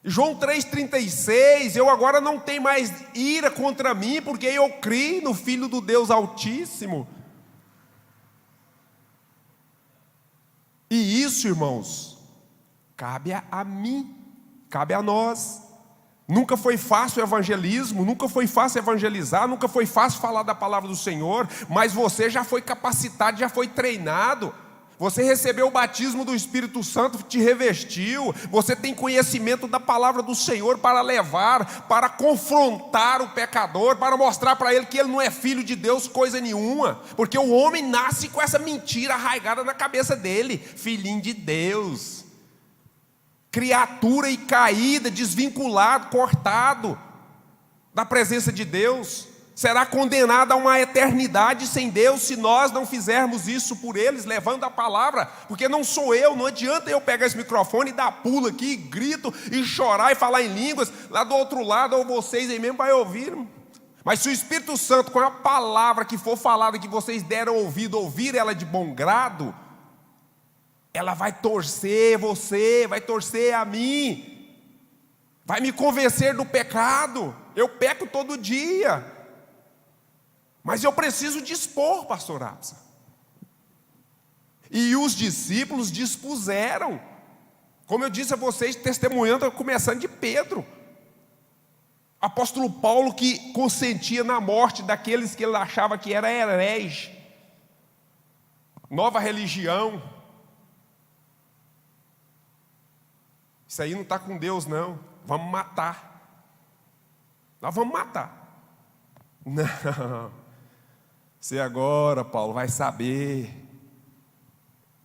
A: João 3,36, eu agora não tenho mais ira contra mim, porque eu criei no Filho do Deus Altíssimo. E isso, irmãos, cabe a mim, cabe a nós. Nunca foi fácil o evangelismo, nunca foi fácil evangelizar, nunca foi fácil falar da palavra do Senhor, mas você já foi capacitado, já foi treinado. Você recebeu o batismo do Espírito Santo, te revestiu. Você tem conhecimento da palavra do Senhor para levar, para confrontar o pecador, para mostrar para ele que ele não é filho de Deus coisa nenhuma, porque o homem nasce com essa mentira arraigada na cabeça dele, filhinho de Deus, criatura e caída, desvinculado, cortado da presença de Deus. Será condenado a uma eternidade sem Deus se nós não fizermos isso por eles, levando a palavra. Porque não sou eu, não adianta eu pegar esse microfone e dar pulo aqui, grito e chorar e falar em línguas. Lá do outro lado, ou vocês aí mesmo vai ouvir. Mas se o Espírito Santo, com a palavra que for falada, que vocês deram ouvido, ouvir ela de bom grado, ela vai torcer você, vai torcer a mim, vai me convencer do pecado. Eu peco todo dia, mas eu preciso dispor, pastor Absa. E os discípulos dispuseram, como eu disse a vocês, testemunhando, começando de Pedro. Apóstolo Paulo, que consentia na morte daqueles que ele achava que era herege, nova religião. Isso aí não está com Deus não, vamos matar. Nós vamos matar. Não. Você agora, Paulo, vai saber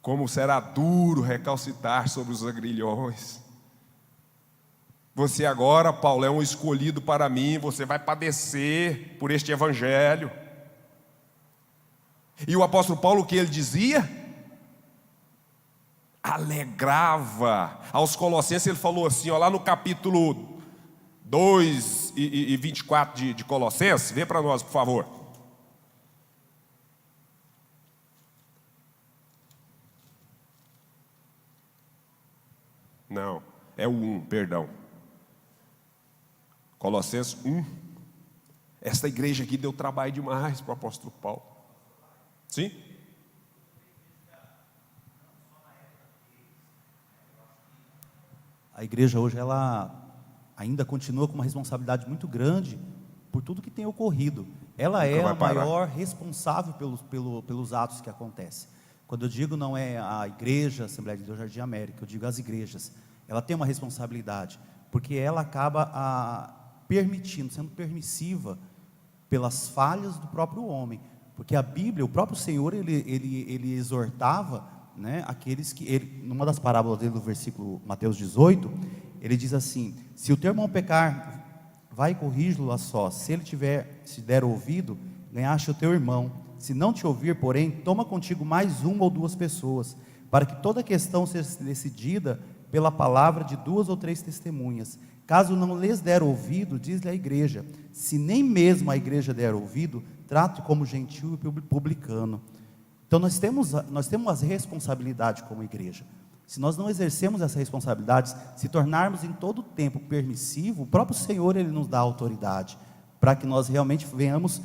A: como será duro recalcitar sobre os agrilhões. Você agora, Paulo, é um escolhido para mim, você vai padecer por este evangelho. E o apóstolo Paulo, o que ele dizia? Alegrava. Aos Colossenses ele falou assim, ó, lá no capítulo 2 e 24 de Colossenses, vê para nós, por favor. Não, é o 1, perdão. Colossenses 1. Esta igreja aqui deu trabalho demais para o apóstolo Paulo. Sim?
D: A igreja hoje, ela ainda continua com uma responsabilidade muito grande por tudo que tem ocorrido. Ela é a maior responsável pelos atos que acontecem. Quando eu digo não é a igreja, a Assembleia de Deus Jardim América, eu digo as igrejas. Ela tem uma responsabilidade, porque ela acaba permitindo, sendo permissiva pelas falhas do próprio homem. Porque a Bíblia, o próprio Senhor, ele exortava, né, aqueles que, numa das parábolas dele, do versículo Mateus 18, ele diz assim: se o teu irmão pecar, vai corrigi-lo a sós. Se ele se der ouvido, ganhaste o teu irmão. Se não te ouvir, porém, toma contigo mais uma ou duas pessoas, para que toda questão seja decidida pela palavra de 2 ou 3 testemunhas. Caso não lhes der ouvido, diz-lhe a igreja. Se nem mesmo a igreja der ouvido, trate como gentil e publicano. Então nós temos a responsabilidade como igreja. Se nós não exercemos essa responsabilidade, se tornarmos em todo o tempo permissivo, o próprio Senhor, Ele nos dá autoridade, para que nós realmente venhamos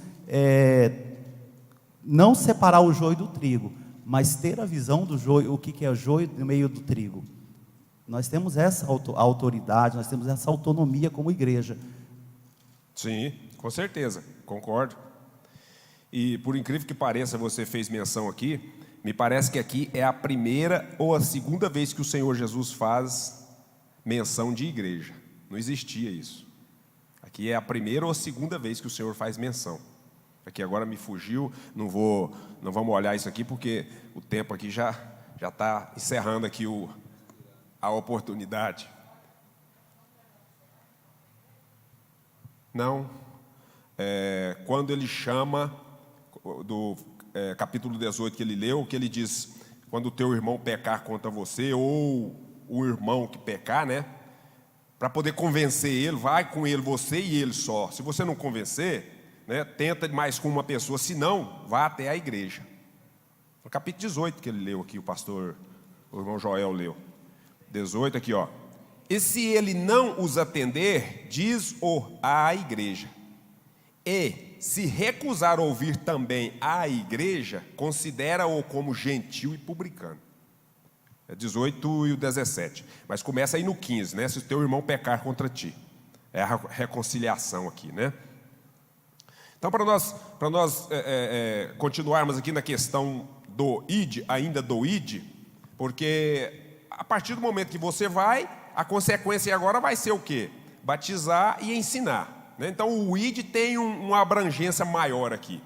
D: não separar o joio do trigo, mas ter a visão do joio, o que é o joio no meio do trigo. Nós temos essa autoridade, nós temos essa autonomia como igreja.
A: Sim, com certeza, concordo. E por incrível que pareça, você fez menção aqui, me parece que aqui é a primeira ou a segunda vez que o Senhor Jesus faz menção de igreja. Não existia isso. Aqui é a primeira ou a segunda vez que o Senhor faz menção. Aqui agora me fugiu, não vamos olhar isso aqui, porque o tempo aqui já está encerrando aqui a oportunidade. Não. Quando ele chama, do capítulo 18 que ele leu, que ele diz: quando o teu irmão pecar contra você, ou o irmão que pecar, né? Para poder convencer ele, vai com ele, você e ele só. Se você não convencer, né, tenta mais com uma pessoa, se não, vá até a igreja. No capítulo 18 que ele leu aqui, o irmão Joel leu. 18 aqui, ó. E se ele não os atender, diz-o à igreja. E se recusar ouvir também à igreja, considera-o como gentil e publicano. É 18 e o 17. Mas começa aí no 15, né? Se o teu irmão pecar contra ti. É a reconciliação aqui, né? Então, para nós continuarmos aqui na questão do id, ainda do id, porque a partir do momento que você vai, a consequência agora vai ser o quê? Batizar e ensinar, né? Então o id tem uma abrangência maior aqui.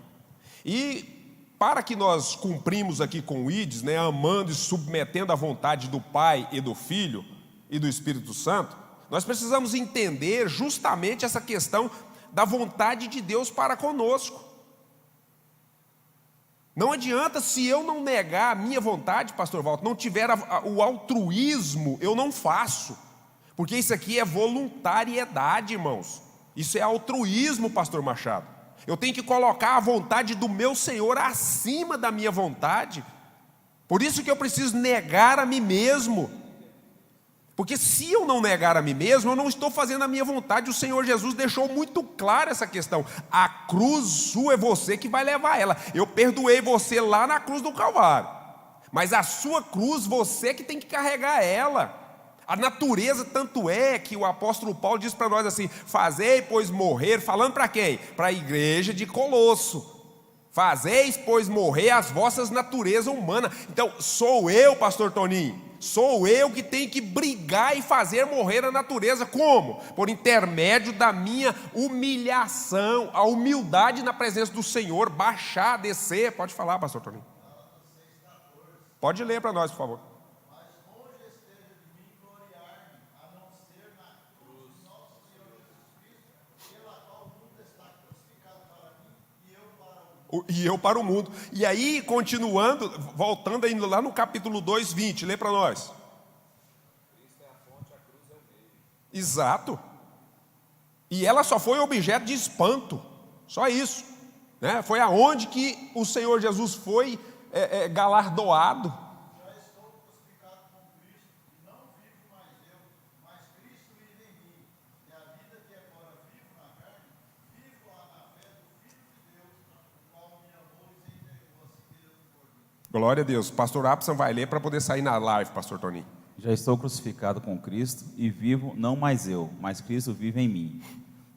A: E para que nós cumprimos aqui com o id, né, amando e submetendo à vontade do Pai e do Filho e do Espírito Santo, nós precisamos entender justamente essa questão da vontade de Deus para conosco. Não adianta, se eu não negar a minha vontade, pastor Walter, não tiver o altruísmo, eu não faço. Porque isso aqui é voluntariedade, irmãos. Isso é altruísmo, pastor Machado. Eu tenho que colocar a vontade do meu Senhor acima da minha vontade. Por isso que eu preciso negar a mim mesmo. Porque se eu não negar a mim mesmo, eu não estou fazendo a minha vontade. O Senhor Jesus deixou muito claro essa questão. A cruz sua é você que vai levar ela. Eu perdoei você lá na cruz do Calvário, mas a sua cruz, você que tem que carregar ela. A natureza, tanto é que o apóstolo Paulo diz para nós assim: fazei, pois, morrer, falando para quem? Para a igreja de Colosso. Fazeis, pois, morrer as vossas naturezas humanas. Então, sou eu, pastor Toninho, sou eu que tenho que brigar e fazer morrer a natureza. Como? Por intermédio da minha humilhação, a humildade na presença do Senhor, baixar, descer. Pode falar, pastor Toninho. Pode ler para nós, por favor. E eu para o mundo. E aí, continuando, voltando ainda lá no capítulo 2, 20, lê para nós. Cristo é a fonte, a cruz é o meio. Exato. E ela só foi objeto de espanto, só isso, né? Foi aonde que o Senhor Jesus foi galardoado. Já estou crucificado com Cristo, e não vivo mais eu, mas Cristo vive em mim. E a vida que agora vivo, Glória a Deus. Pastor Abson vai ler para poder sair na live, pastor Toninho.
E: Já estou crucificado com Cristo e vivo não mais eu, mas Cristo vive em mim.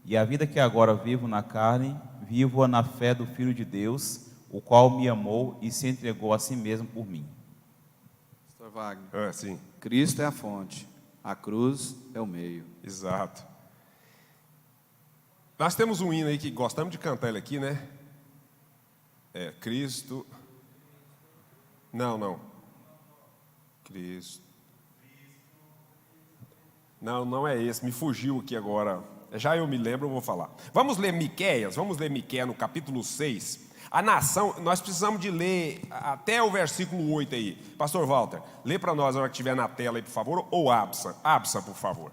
E: E a vida que agora vivo na carne, vivo-a na fé do Filho de Deus, o qual me amou e se entregou a si mesmo por mim.
B: Pastor Wagner,
A: Sim.
B: Cristo é a fonte, a cruz é o meio.
A: Exato. Nós temos um hino aí que gostamos de cantar ele aqui, né? Cristo. Não. Cristo. Não é esse, me fugiu aqui agora. Já eu me lembro, eu vou falar. Vamos ler Miqueias no capítulo 6. A nação, nós precisamos de ler até o versículo 8 aí. Pastor Walter, lê para nós a hora que estiver na tela aí, por favor, ou Absa, por favor.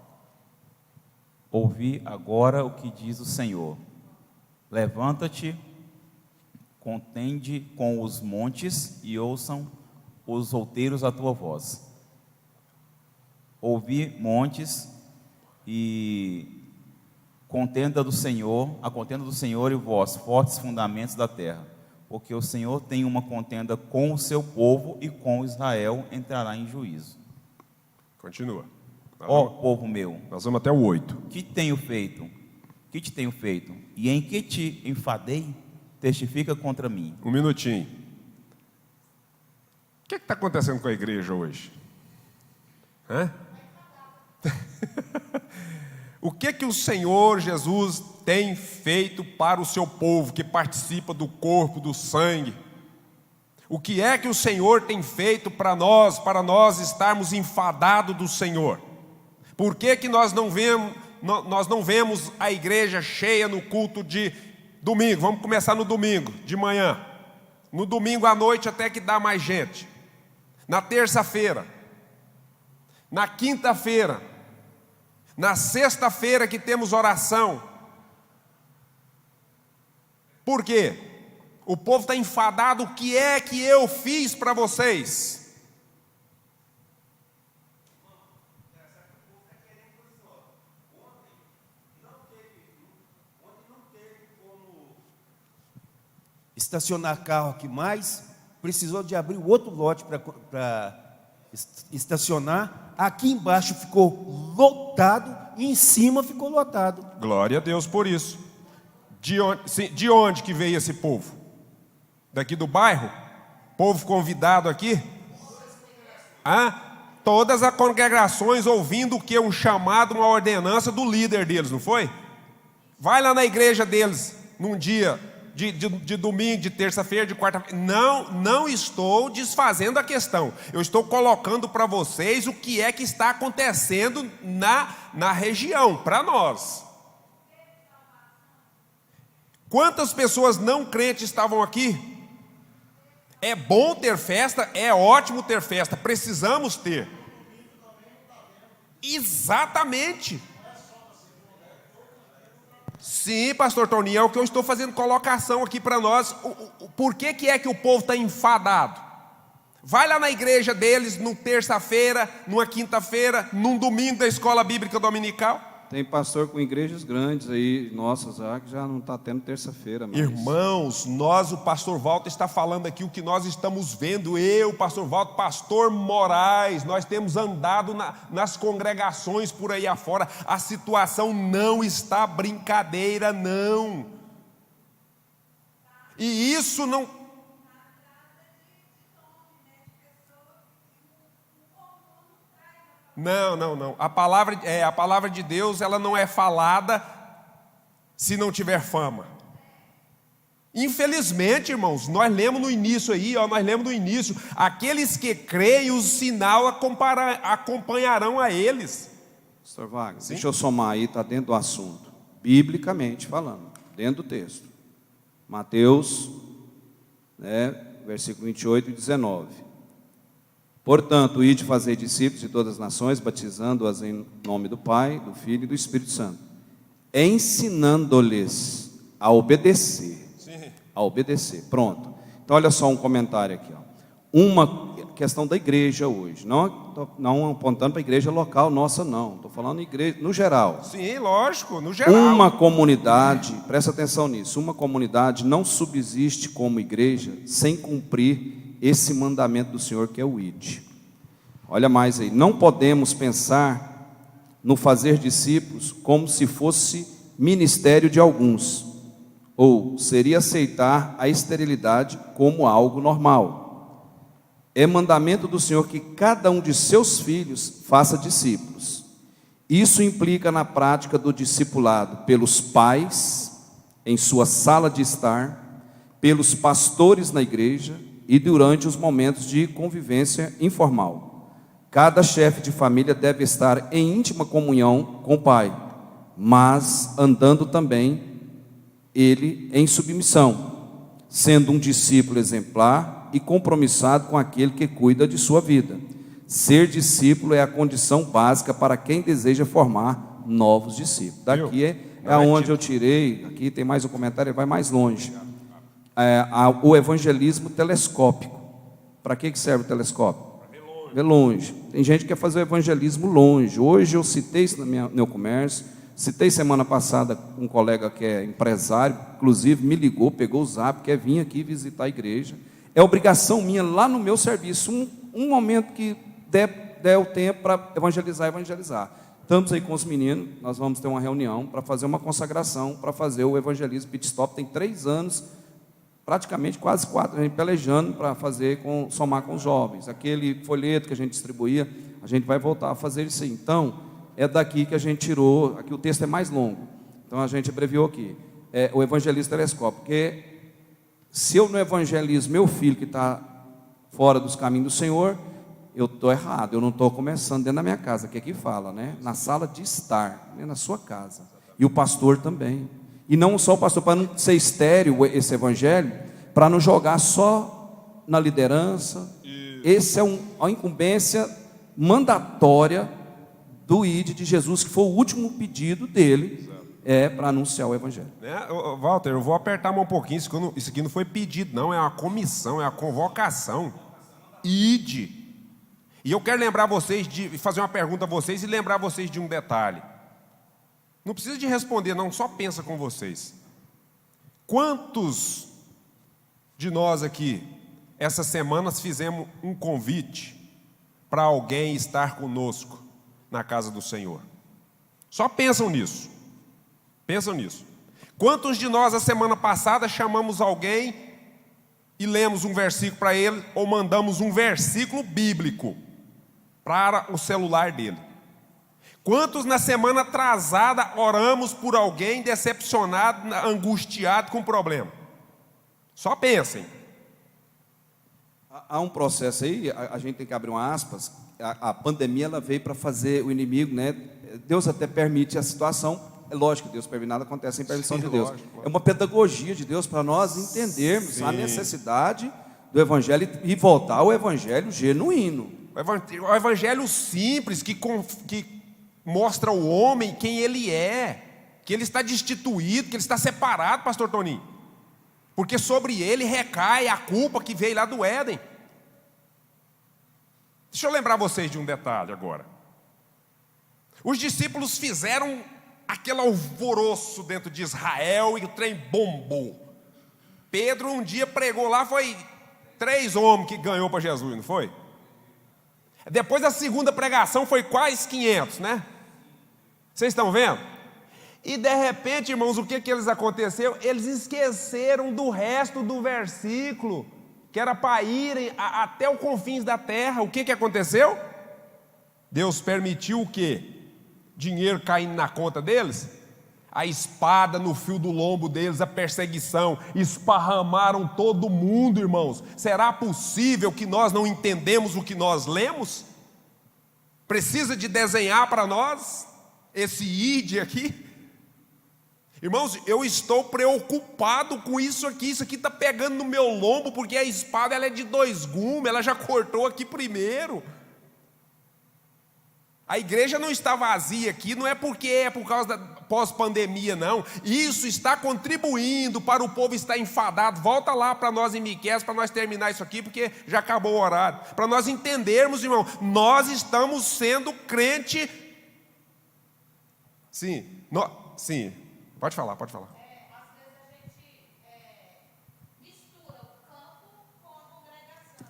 E: Ouvi agora o que diz o Senhor. Levanta-te, contende com os montes e ouçam os outeiros a tua voz. Ouvi montes e contenda do Senhor, a contenda do Senhor e vós, fortes fundamentos da terra. Porque o Senhor tem uma contenda com o seu povo e com Israel entrará em juízo.
A: Continua.
E: Ó povo meu,
A: Nós vamos até o 8.
E: que tenho feito? Que te tenho feito? E em que te enfadei? Testifica contra mim.
A: Um minutinho. O que está acontecendo com a igreja hoje? O que o Senhor Jesus tem feito para o seu povo que participa do corpo, do sangue? O que é que o Senhor tem feito para nós estarmos enfadados do Senhor? Por que nós não vemos a igreja cheia no culto de domingo? Vamos começar no domingo, de manhã. No domingo à noite até que dá mais gente. Na terça-feira. Na quinta-feira. Na sexta-feira que temos oração. Por quê? O povo está enfadado. O que é que eu fiz para vocês?
F: Estacionar carro aqui mais, precisou de abrir o outro lote para estacionar. Aqui embaixo ficou lotado e em cima ficou lotado.
A: Glória a Deus por isso. De onde que veio esse povo? Daqui do bairro? Povo convidado aqui? Todas as congregações ouvindo o que? Um chamado, uma ordenança do líder deles, não foi? Vai lá na igreja deles, num dia de domingo, de terça-feira, de quarta-feira. Não estou desfazendo a questão. Eu estou colocando para vocês o que é que está acontecendo na região, para nós. Quantas pessoas não crentes estavam aqui? É bom ter festa, é ótimo ter festa, precisamos ter. Exatamente. Sim, pastor Toninho, é o que eu estou fazendo colocação aqui para nós. Por que é que o povo está enfadado? Vai lá na igreja deles, numa terça-feira, numa quinta-feira, num domingo da escola bíblica dominical.
B: Tem pastor com igrejas grandes aí, nossas, que já não está tendo terça-feira mais.
A: Irmãos, o pastor Walter está falando aqui o que nós estamos vendo. Eu, pastor Walter, pastor Moraes, nós temos andado nas congregações por aí afora. A situação não está brincadeira, não. E isso não... Não. A palavra de Deus, ela não é falada se não tiver fama. Infelizmente, irmãos, nós lemos no início aí, aqueles que creem, o sinal acompanharão a eles.
B: Pastor Wagner, deixa eu somar aí, está dentro do assunto. Biblicamente falando, dentro do texto. Mateus, versículo 28 e 19. Portanto, ide fazer discípulos de todas as nações, batizando-as em nome do Pai, do Filho e do Espírito Santo, ensinando-lhes a obedecer.
A: Sim.
B: A obedecer. Pronto. Então, olha só um comentário aqui. Uma questão da igreja hoje. Não apontando para a igreja local nossa, não. Estou falando igreja no geral.
A: Sim, lógico, no geral.
B: Uma comunidade, presta atenção nisso, uma comunidade não subsiste como igreja sem cumprir esse mandamento do Senhor que é o ide. Olha mais aí, não podemos pensar no fazer discípulos como se fosse ministério de alguns, ou seria aceitar a esterilidade como algo normal. É mandamento do Senhor que cada um de seus filhos faça discípulos. Isso implica na prática do discipulado pelos pais, em sua sala de estar, pelos pastores na igreja e durante os momentos de convivência informal. Cada chefe de família deve estar em íntima comunhão com o pai, mas andando também ele em submissão, sendo um discípulo exemplar e compromissado com aquele que cuida de sua vida. Ser discípulo é a condição básica para quem deseja formar novos discípulos. Daqui é onde eu tirei, aqui tem mais um comentário, vai mais longe. O evangelismo telescópico. Para que serve o telescópio? Ver longe. Tem gente que quer fazer o evangelismo longe. Hoje eu citei isso no meu comércio, citei semana passada um colega que é empresário, inclusive me ligou, pegou o zap, quer vir aqui visitar a igreja. É obrigação minha lá no meu serviço, um momento que der o tempo para evangelizar. Estamos aí com os meninos, nós vamos ter uma reunião para fazer uma consagração, para fazer o evangelismo pit stop. Tem 3 anos, praticamente quase 4, a gente pelejando para somar com os jovens. Aquele folheto que a gente distribuía, a gente vai voltar a fazer isso aí. Então, é daqui que a gente tirou, aqui o texto é mais longo, então a gente abreviou aqui, o evangelismo telescópico, porque se eu não evangelizo meu filho que está fora dos caminhos do Senhor, eu estou errado, eu não estou começando dentro da minha casa, que aqui fala, né? Na sala de estar, né? Na sua casa, e o pastor também. E não só o pastor, para não ser estéril esse evangelho, para não jogar só na liderança. Essa é uma incumbência mandatória do ID de Jesus, que foi o último pedido dele, para anunciar o evangelho.
A: Walter, eu vou apertar a mão um pouquinho, isso aqui não foi pedido, não, é uma comissão, é uma convocação. ID. E eu quero lembrar vocês, fazer uma pergunta a vocês e lembrar vocês de um detalhe. Não precisa de responder, não, só pensa com vocês. Quantos de nós aqui, essas semanas, fizemos um convite para alguém estar conosco na casa do Senhor? Só pensam nisso. Pensam nisso. Quantos de nós, a semana passada, chamamos alguém e lemos um versículo para ele, ou mandamos um versículo bíblico para o celular dele? Quantos na semana atrasada oramos por alguém decepcionado, angustiado com problema? Só pensem.
B: Há um processo aí, a gente tem que abrir uma aspas, a pandemia ela veio para fazer o inimigo, né? Deus até permite a situação, é lógico que Deus permite, nada acontece sem permissão de Deus. Lógico. É uma pedagogia de Deus para nós entendermos a necessidade do evangelho e voltar ao evangelho genuíno.
A: O evangelho simples que mostra ao homem quem ele é, que ele está destituído, que ele está separado, pastor Toninho, porque sobre ele recai a culpa que veio lá do Éden. Deixa eu lembrar vocês de um detalhe agora. Os discípulos fizeram aquele alvoroço dentro de Israel e o trem bombou. Pedro um dia pregou lá, foi 3 homens que ganhou para Jesus, não foi? Depois da segunda pregação foi quase 500, né? Vocês estão vendo? E de repente, irmãos, o que eles aconteceu? Eles esqueceram do resto do versículo, que era para irem até os confins da terra. O que aconteceu? Deus permitiu o quê? Dinheiro caindo na conta deles? A espada no fio do lombo deles, a perseguição, esparramaram todo mundo, irmãos. Será possível que nós não entendemos o que nós lemos? Precisa de desenhar para nós esse ide aqui? Irmãos, eu estou preocupado com isso aqui está pegando no meu lombo, porque a espada ela é de 2 gumes, ela já cortou aqui primeiro. A igreja não está vazia aqui, não é porque é por causa da pós-pandemia, não. Isso está contribuindo para o povo estar enfadado. Volta lá para nós em Miqueias, para nós terminar isso aqui, porque já acabou o horário. Para nós entendermos, irmão, nós estamos sendo crente. Sim, sim, pode falar.
C: Às vezes a gente mistura o campo com a congregação.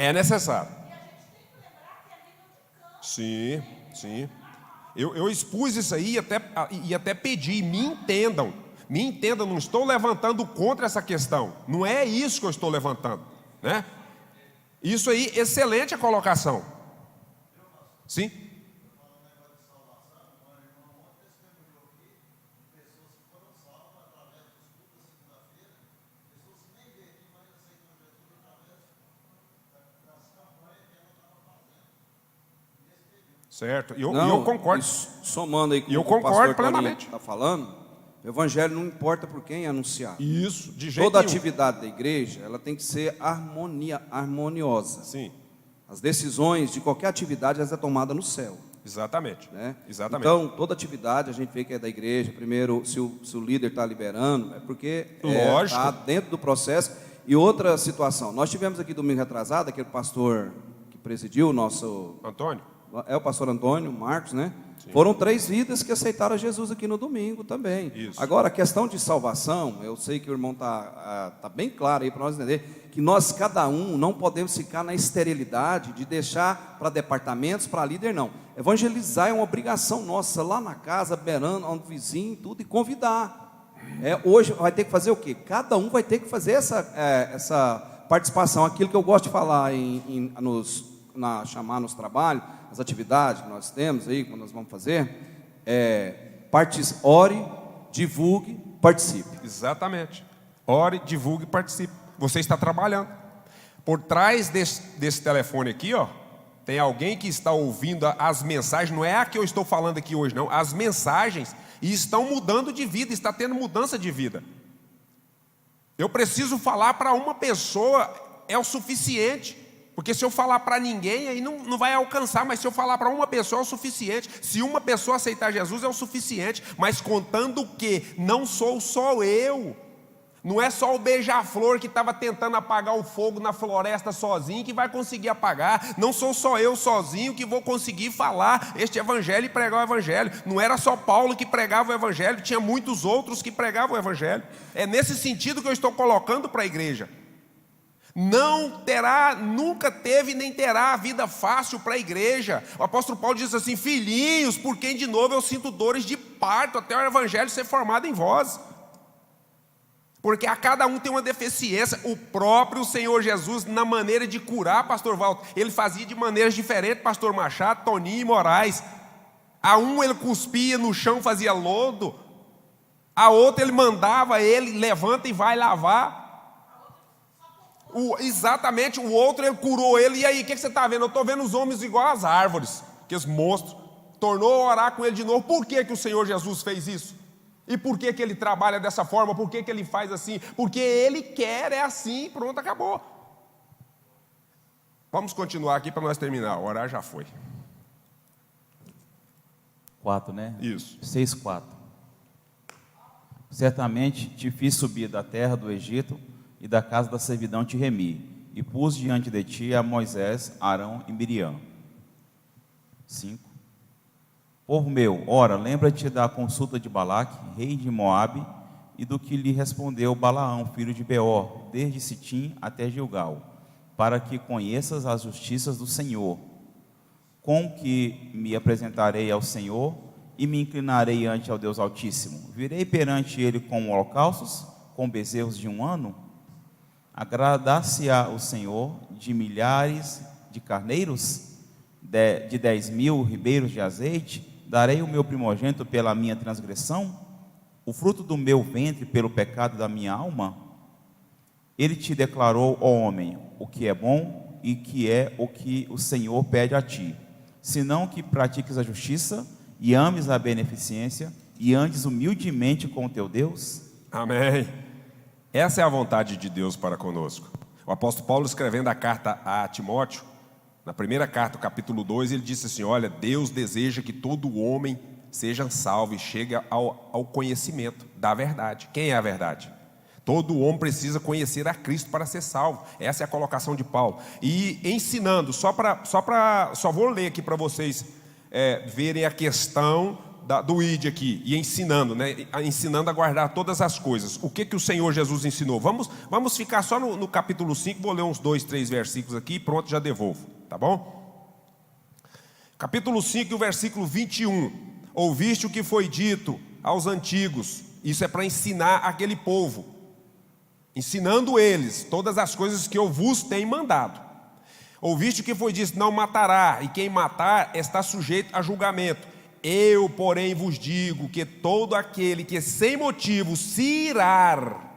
A: É necessário. Sim, sim. Eu expus isso aí e até pedi, me entendam, não estou levantando contra essa questão, não é isso que eu estou levantando, né? Isso aí, excelente a colocação. Sim. Certo, e eu concordo.
B: Somando aí com
A: E eu
B: o que o
A: concordo
B: pastor
A: plenamente.
B: está falando, o evangelho não importa por quem é anunciado.
A: Isso, de jeito
B: Toda
A: nenhum.
B: atividade da igreja, ela tem que ser harmoniosa.
A: Sim,
B: As decisões de qualquer atividade, ela é tomada no céu.
A: exatamente.
B: Né?
A: Exatamente.
B: Então, toda atividade, a gente vê que é da igreja. Primeiro, se o líder está liberando, é porque
A: Lógico.
B: está dentro do processo. E outra situação, nós tivemos aqui domingo atrasado, aquele pastor que presidiu o nosso...
A: Antônio?
B: É o pastor Antônio Marcos, né? Sim. Foram 3 vidas que aceitaram Jesus aqui no domingo também.
A: Isso.
B: Agora, a questão de salvação, eu sei que o irmão tá bem claro aí para nós entender, que nós, cada um, não podemos ficar na esterilidade de deixar para departamentos, para líder, não. Evangelizar é uma obrigação nossa, lá na casa, beirando, onde vizinho, tudo, e convidar. Hoje vai ter que fazer o quê? Cada um vai ter que fazer essa participação. Aquilo que eu gosto de falar chamar nos trabalhos, as atividades que nós temos aí, quando nós vamos fazer, ore, divulgue, participe.
A: Exatamente. Ore, divulgue e participe. Você está trabalhando. Por trás desse telefone aqui, ó, tem alguém que está ouvindo as mensagens, não é a que eu estou falando aqui hoje, não, as mensagens, e estão mudando de vida, está tendo mudança de vida. Eu preciso falar para uma pessoa, é o suficiente. Porque se eu falar para ninguém, aí não vai alcançar. Mas se eu falar para uma pessoa, é o suficiente. Se uma pessoa aceitar Jesus, é o suficiente. Mas contando que não sou só eu. Não é só o beija-flor que estava tentando apagar o fogo na floresta sozinho que vai conseguir apagar. Não sou só eu sozinho que vou conseguir falar este evangelho e pregar o evangelho. Não era só Paulo que pregava o evangelho, tinha muitos outros que pregavam o evangelho. É nesse sentido que eu estou colocando para a igreja. Nunca teve nem terá a vida fácil para a igreja. O apóstolo Paulo diz assim: filhinhos, por quem de novo eu sinto dores de parto, até o evangelho ser formado em vós. Porque a cada um tem uma deficiência. O próprio Senhor Jesus, na maneira de curar, pastor Walter, ele fazia de maneiras diferentes, pastor Machado, Toninho e Moraes. A um ele cuspia no chão, fazia lodo. A outra ele mandava, ele levanta e vai lavar. Exatamente, o outro ele curou ele. E aí, o que você está vendo? Eu estou vendo os homens igual às árvores, aqueles monstros. Tornou a orar com ele de novo. Por que o Senhor Jesus fez isso? E por que ele trabalha dessa forma? Por que ele faz assim? Porque ele quer, é assim, pronto, acabou. Vamos continuar aqui para nós terminar. O horário já foi.
E: 4, né?
A: Isso.
E: 6:4. Certamente te fiz subir da terra do Egito, e da casa da servidão te remi, e pus diante de ti a Moisés, Arão e Miriam. 5. Povo meu, ora, lembra-te da consulta de Balaque, rei de Moabe, e do que lhe respondeu Balaão, filho de Beor, desde Sitim até Gilgal, para que conheças as justiças do Senhor, com que me apresentarei ao Senhor, e me inclinarei ante ao Deus Altíssimo. Virei perante ele com holocaustos, com bezerros de 1 ano? Agradar-se-á o Senhor de milhares de carneiros, de 10.000 ribeiros de azeite? Darei o meu primogênito pela minha transgressão, o fruto do meu ventre pelo pecado da minha alma? Ele te declarou, ó homem, o que é bom e que é o que o Senhor pede a ti, senão que pratiques a justiça e ames a beneficência e andes humildemente com o teu Deus?
A: Amém. Essa é a vontade de Deus para conosco. O apóstolo Paulo, escrevendo a carta a Timóteo, na primeira carta, capítulo 2, ele disse assim: olha, Deus deseja que todo homem seja salvo e chegue ao conhecimento da verdade. Quem é a verdade? Todo homem precisa conhecer a Cristo para ser salvo. Essa é a colocação de Paulo. E ensinando, só vou ler aqui para vocês verem a questão do ID aqui, e ensinando, né? Ensinando a guardar todas as coisas. O que o Senhor Jesus ensinou? Vamos ficar só no capítulo 5, vou ler uns 2, 3 versículos aqui, pronto, já devolvo, tá bom? Capítulo 5, versículo 21. Ouviste o que foi dito aos antigos. Isso é para ensinar aquele povo, ensinando eles todas as coisas que eu vos tenho mandado. Ouviste o que foi dito, não matará, e quem matar está sujeito a julgamento. Eu, porém, vos digo que todo aquele que sem motivo se irar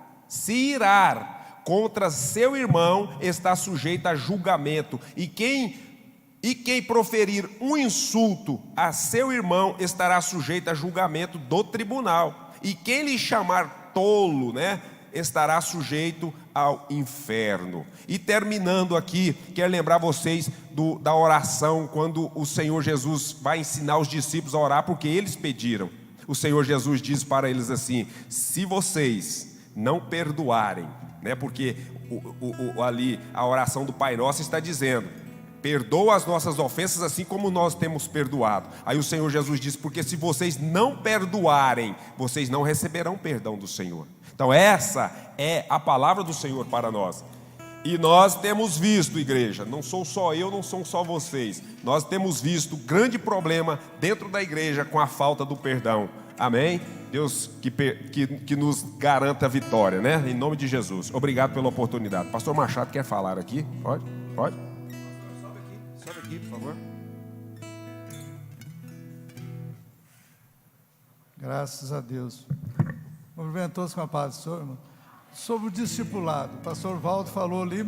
A: contra seu irmão está sujeito a julgamento. E quem proferir um insulto a seu irmão estará sujeito a julgamento do tribunal. E quem lhe chamar tolo, né, estará sujeito ao inferno. E terminando aqui, quero lembrar vocês da oração, quando o Senhor Jesus vai ensinar os discípulos a orar, porque eles pediram. O Senhor Jesus diz para eles assim: se vocês não perdoarem, né, porque ali a oração do Pai Nosso está dizendo: perdoa as nossas ofensas assim como nós temos perdoado. Aí o Senhor Jesus diz: porque se vocês não perdoarem, vocês não receberão perdão do Senhor. Então essa é a palavra do Senhor para nós. E nós temos visto, igreja, não sou só eu, não são só vocês, nós temos visto grande problema dentro da igreja com a falta do perdão. Amém? Deus que nos garanta a vitória, né? Em nome de Jesus. Obrigado pela oportunidade. Pastor Machado quer falar aqui? Pode? Sobe aqui, por favor.
G: Graças a Deus. Cumprimentos todos com a paz do Senhor, irmão. Sobre o discipulado, o pastor Walter falou ali,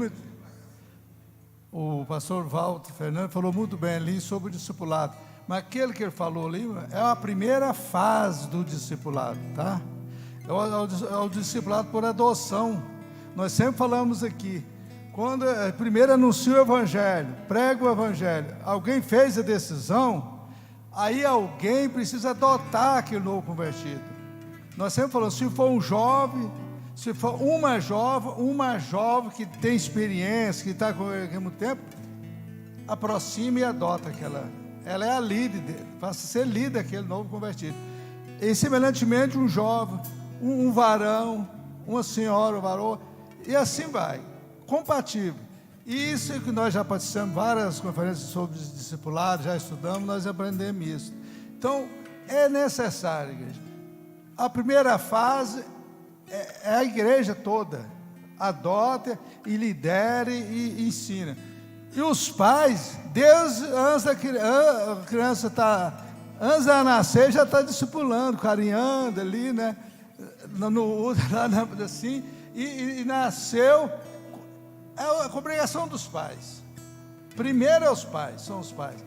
G: o pastor Walter Fernando falou muito bem ali sobre o discipulado, mas aquele que ele falou ali é a primeira fase do discipulado, tá? É o discipulado por adoção. Nós sempre falamos aqui, quando primeiro anuncia o evangelho, prega o evangelho, alguém fez a decisão, aí alguém precisa adotar aquele novo convertido. Nós sempre falamos, se for um jovem, se for uma jovem que tem experiência, que está com ele há muito tempo, aproxima e adota aquela. Ela é a líder dele, faça ser líder daquele novo convertido. E semelhantemente um jovem, um varão, uma senhora, um varão, e assim vai, compatível. E isso é que nós já participamos, várias conferências sobre discipulado, já estudamos, nós aprendemos isso. Então, é necessário, igreja. A primeira fase é a igreja toda, adota e lidere e ensina. E os pais, Deus, antes da criança antes de nascer, já está discipulando, carinhando ali, né? Assim, e nasceu, é a obrigação dos pais. Primeiro é os pais, são os pais.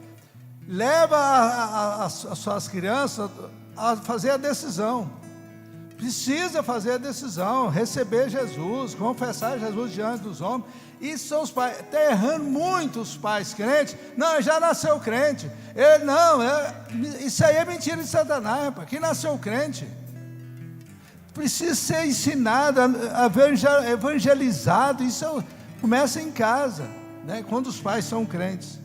G: Leva as suas crianças a fazer a decisão. Precisa fazer a decisão, receber Jesus, confessar Jesus diante dos homens. Isso são os pais. Está errando muito os pais crentes. Não, já nasceu crente. Isso aí é mentira de Satanás, rapaz. Que nasceu crente precisa ser ensinado, evangelizado. Isso começa em casa, né? Quando os pais são crentes.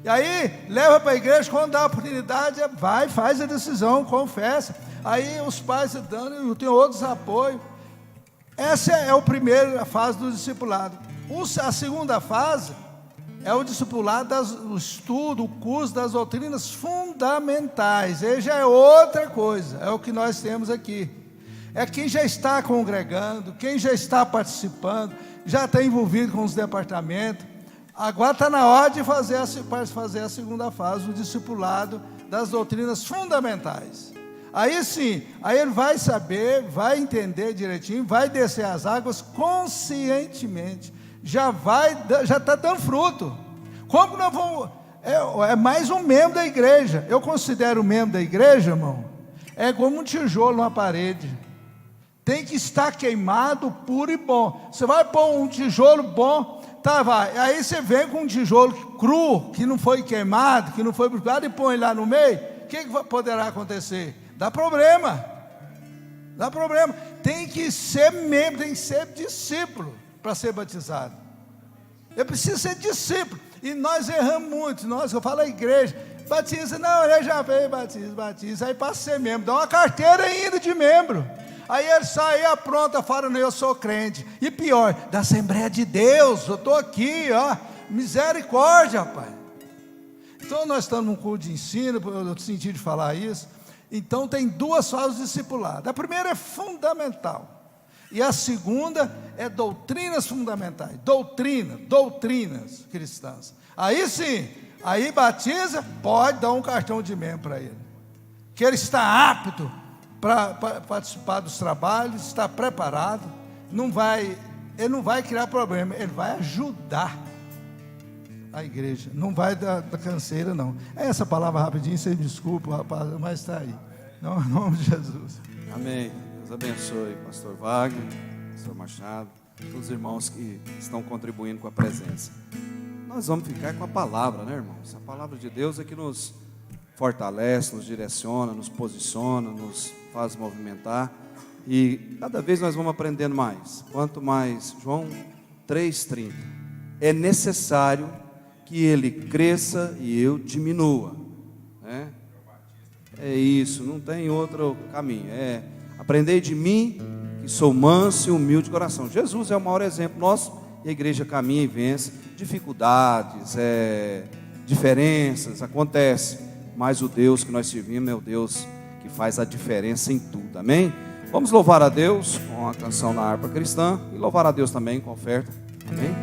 G: E aí, leva para a igreja, quando dá a oportunidade, vai, faz a decisão, confessa. Aí os pais dando, tem outros apoios. Essa é a primeira fase do discipulado. A segunda fase é o discipulado, o estudo, o curso das doutrinas fundamentais. Aí já é outra coisa, é o que nós temos aqui. É quem já está congregando, quem já está participando, já está envolvido com os departamentos. Agora está na hora de fazer a segunda fase, o discipulado das doutrinas fundamentais. Aí sim, aí ele vai saber, vai entender direitinho, vai descer as águas conscientemente, já está dando fruto. Como que nós vamos? É mais um membro da igreja. Eu considero o membro da igreja, irmão, é como um tijolo na parede. Tem que estar queimado, puro e bom. Você vai pôr um tijolo bom, tá, vai. Aí você vem com um tijolo cru, que não foi queimado, que não foi purificado, e põe lá no meio. O que poderá acontecer? Dá problema. Tem que ser membro, tem que ser discípulo para ser batizado. Eu preciso ser discípulo. E nós erramos muito. Eu falo a igreja, batiza, não, ele já veio, batiza, aí passa a ser membro, dá uma carteira ainda de membro. Aí ele sai, apronta, fala, não, eu sou crente. E pior, da Assembleia de Deus, eu estou aqui, ó, misericórdia, rapaz. Então nós estamos num culto de ensino, eu senti de falar isso. Então tem duas fases discipuladas. A primeira é fundamental. E a segunda é doutrinas fundamentais. Doutrinas cristãs. Aí sim, aí batiza, pode dar um cartão de membro para ele. Que ele está apto para participar dos trabalhos, está preparado. Ele não vai criar problema, ele vai ajudar a igreja. Não vai dar canseira, não. É essa palavra rapidinho, você me desculpa, rapaz, mas está aí. Não, em nome de Jesus.
B: Amém. Deus abençoe, pastor Wagner, pastor Machado, todos os irmãos que estão contribuindo com a presença. Nós vamos ficar com a palavra, né, irmãos? A palavra de Deus é que nos fortalece, nos direciona, nos posiciona, nos faz movimentar. E cada vez nós vamos aprendendo mais. Quanto mais, João 3,30, é necessário que ele cresça e eu diminua, né? É isso, não tem outro caminho. É aprender de mim, que sou manso e humilde de coração. Jesus é o maior exemplo nosso, e a igreja caminha e vence. Dificuldades, diferenças, acontece, mas o Deus que nós servimos é o Deus que faz a diferença em tudo, amém? Vamos louvar a Deus com a canção na harpa cristã, e louvar a Deus também com a oferta, amém?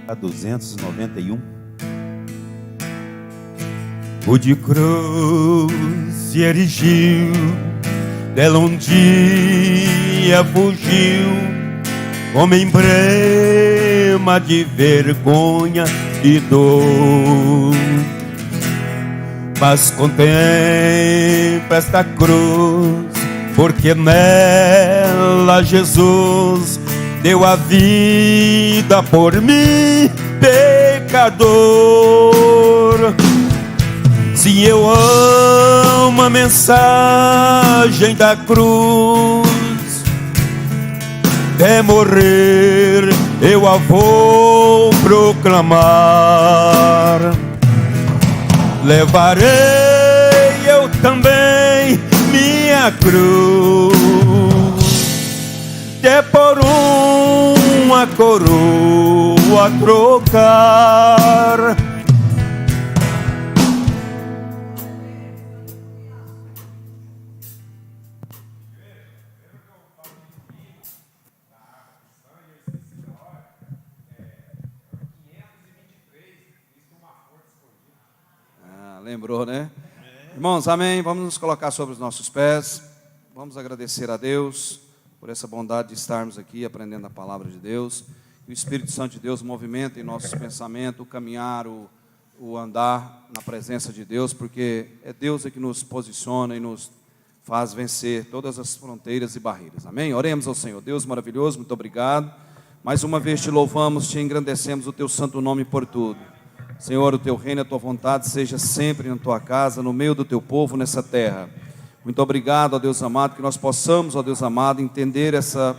E: A 291. O de cruz se erigiu, dela um dia fugiu, como emblema de vergonha e dor. Mas contempla esta cruz, porque nela Jesus deu a vida por mim, pecador. Se eu amo a mensagem da cruz, até morrer eu a vou proclamar. Levarei eu também minha cruz, até por uma coroa trocar.
B: Lembrou, né? Irmãos, amém. Vamos nos colocar sobre os nossos pés. Vamos agradecer a Deus por essa bondade de estarmos aqui aprendendo a palavra de Deus. Que o Espírito Santo de Deus movimenta em nossos pensamentos, o caminhar, o andar na presença de Deus, porque é Deus que nos posiciona e nos faz vencer todas as fronteiras e barreiras. Amém? Oremos ao Senhor. Deus maravilhoso, muito obrigado. Mais uma vez te louvamos, te engrandecemos o teu santo nome por tudo. Senhor, o teu reino e a tua vontade seja sempre na tua casa, no meio do teu povo, nessa terra. Muito obrigado, ó Deus amado, que nós possamos, ó Deus amado, entender essa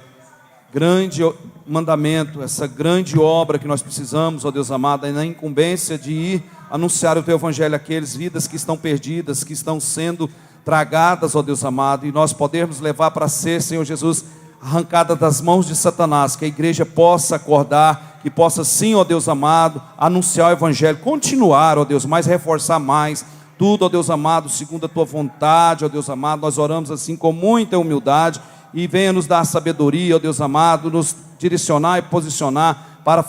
B: grande mandamento, essa grande obra que nós precisamos, ó Deus amado, na incumbência de ir anunciar o teu evangelho àqueles vidas que estão perdidas, que estão sendo tragadas, ó Deus amado, e nós podermos levar para ser, Senhor Jesus, arrancada das mãos de Satanás, que a igreja possa acordar, que possa sim, ó Deus amado, anunciar o evangelho, continuar, ó Deus, mas reforçar mais, tudo, ó Deus amado, segundo a tua vontade, ó Deus amado, nós oramos assim com muita humildade, e venha nos dar sabedoria, ó Deus amado, nos direcionar e posicionar, para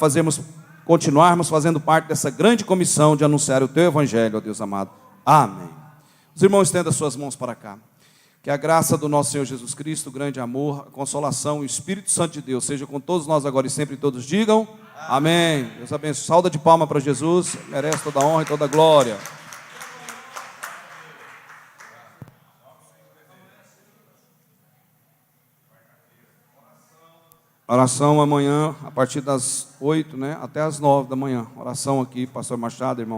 B: continuarmos fazendo parte dessa grande comissão de anunciar o teu evangelho, ó Deus amado, amém. Os irmãos estendam as suas mãos para cá. Que a graça do nosso Senhor Jesus Cristo, o grande amor, a consolação e o Espírito Santo de Deus seja com todos nós agora e sempre, todos digam amém. Deus abençoe. Salva de palma para Jesus, merece toda a honra e toda a glória. Oração amanhã, a partir das 8, né, até as 9 da manhã. Oração aqui, pastor Machado, irmão.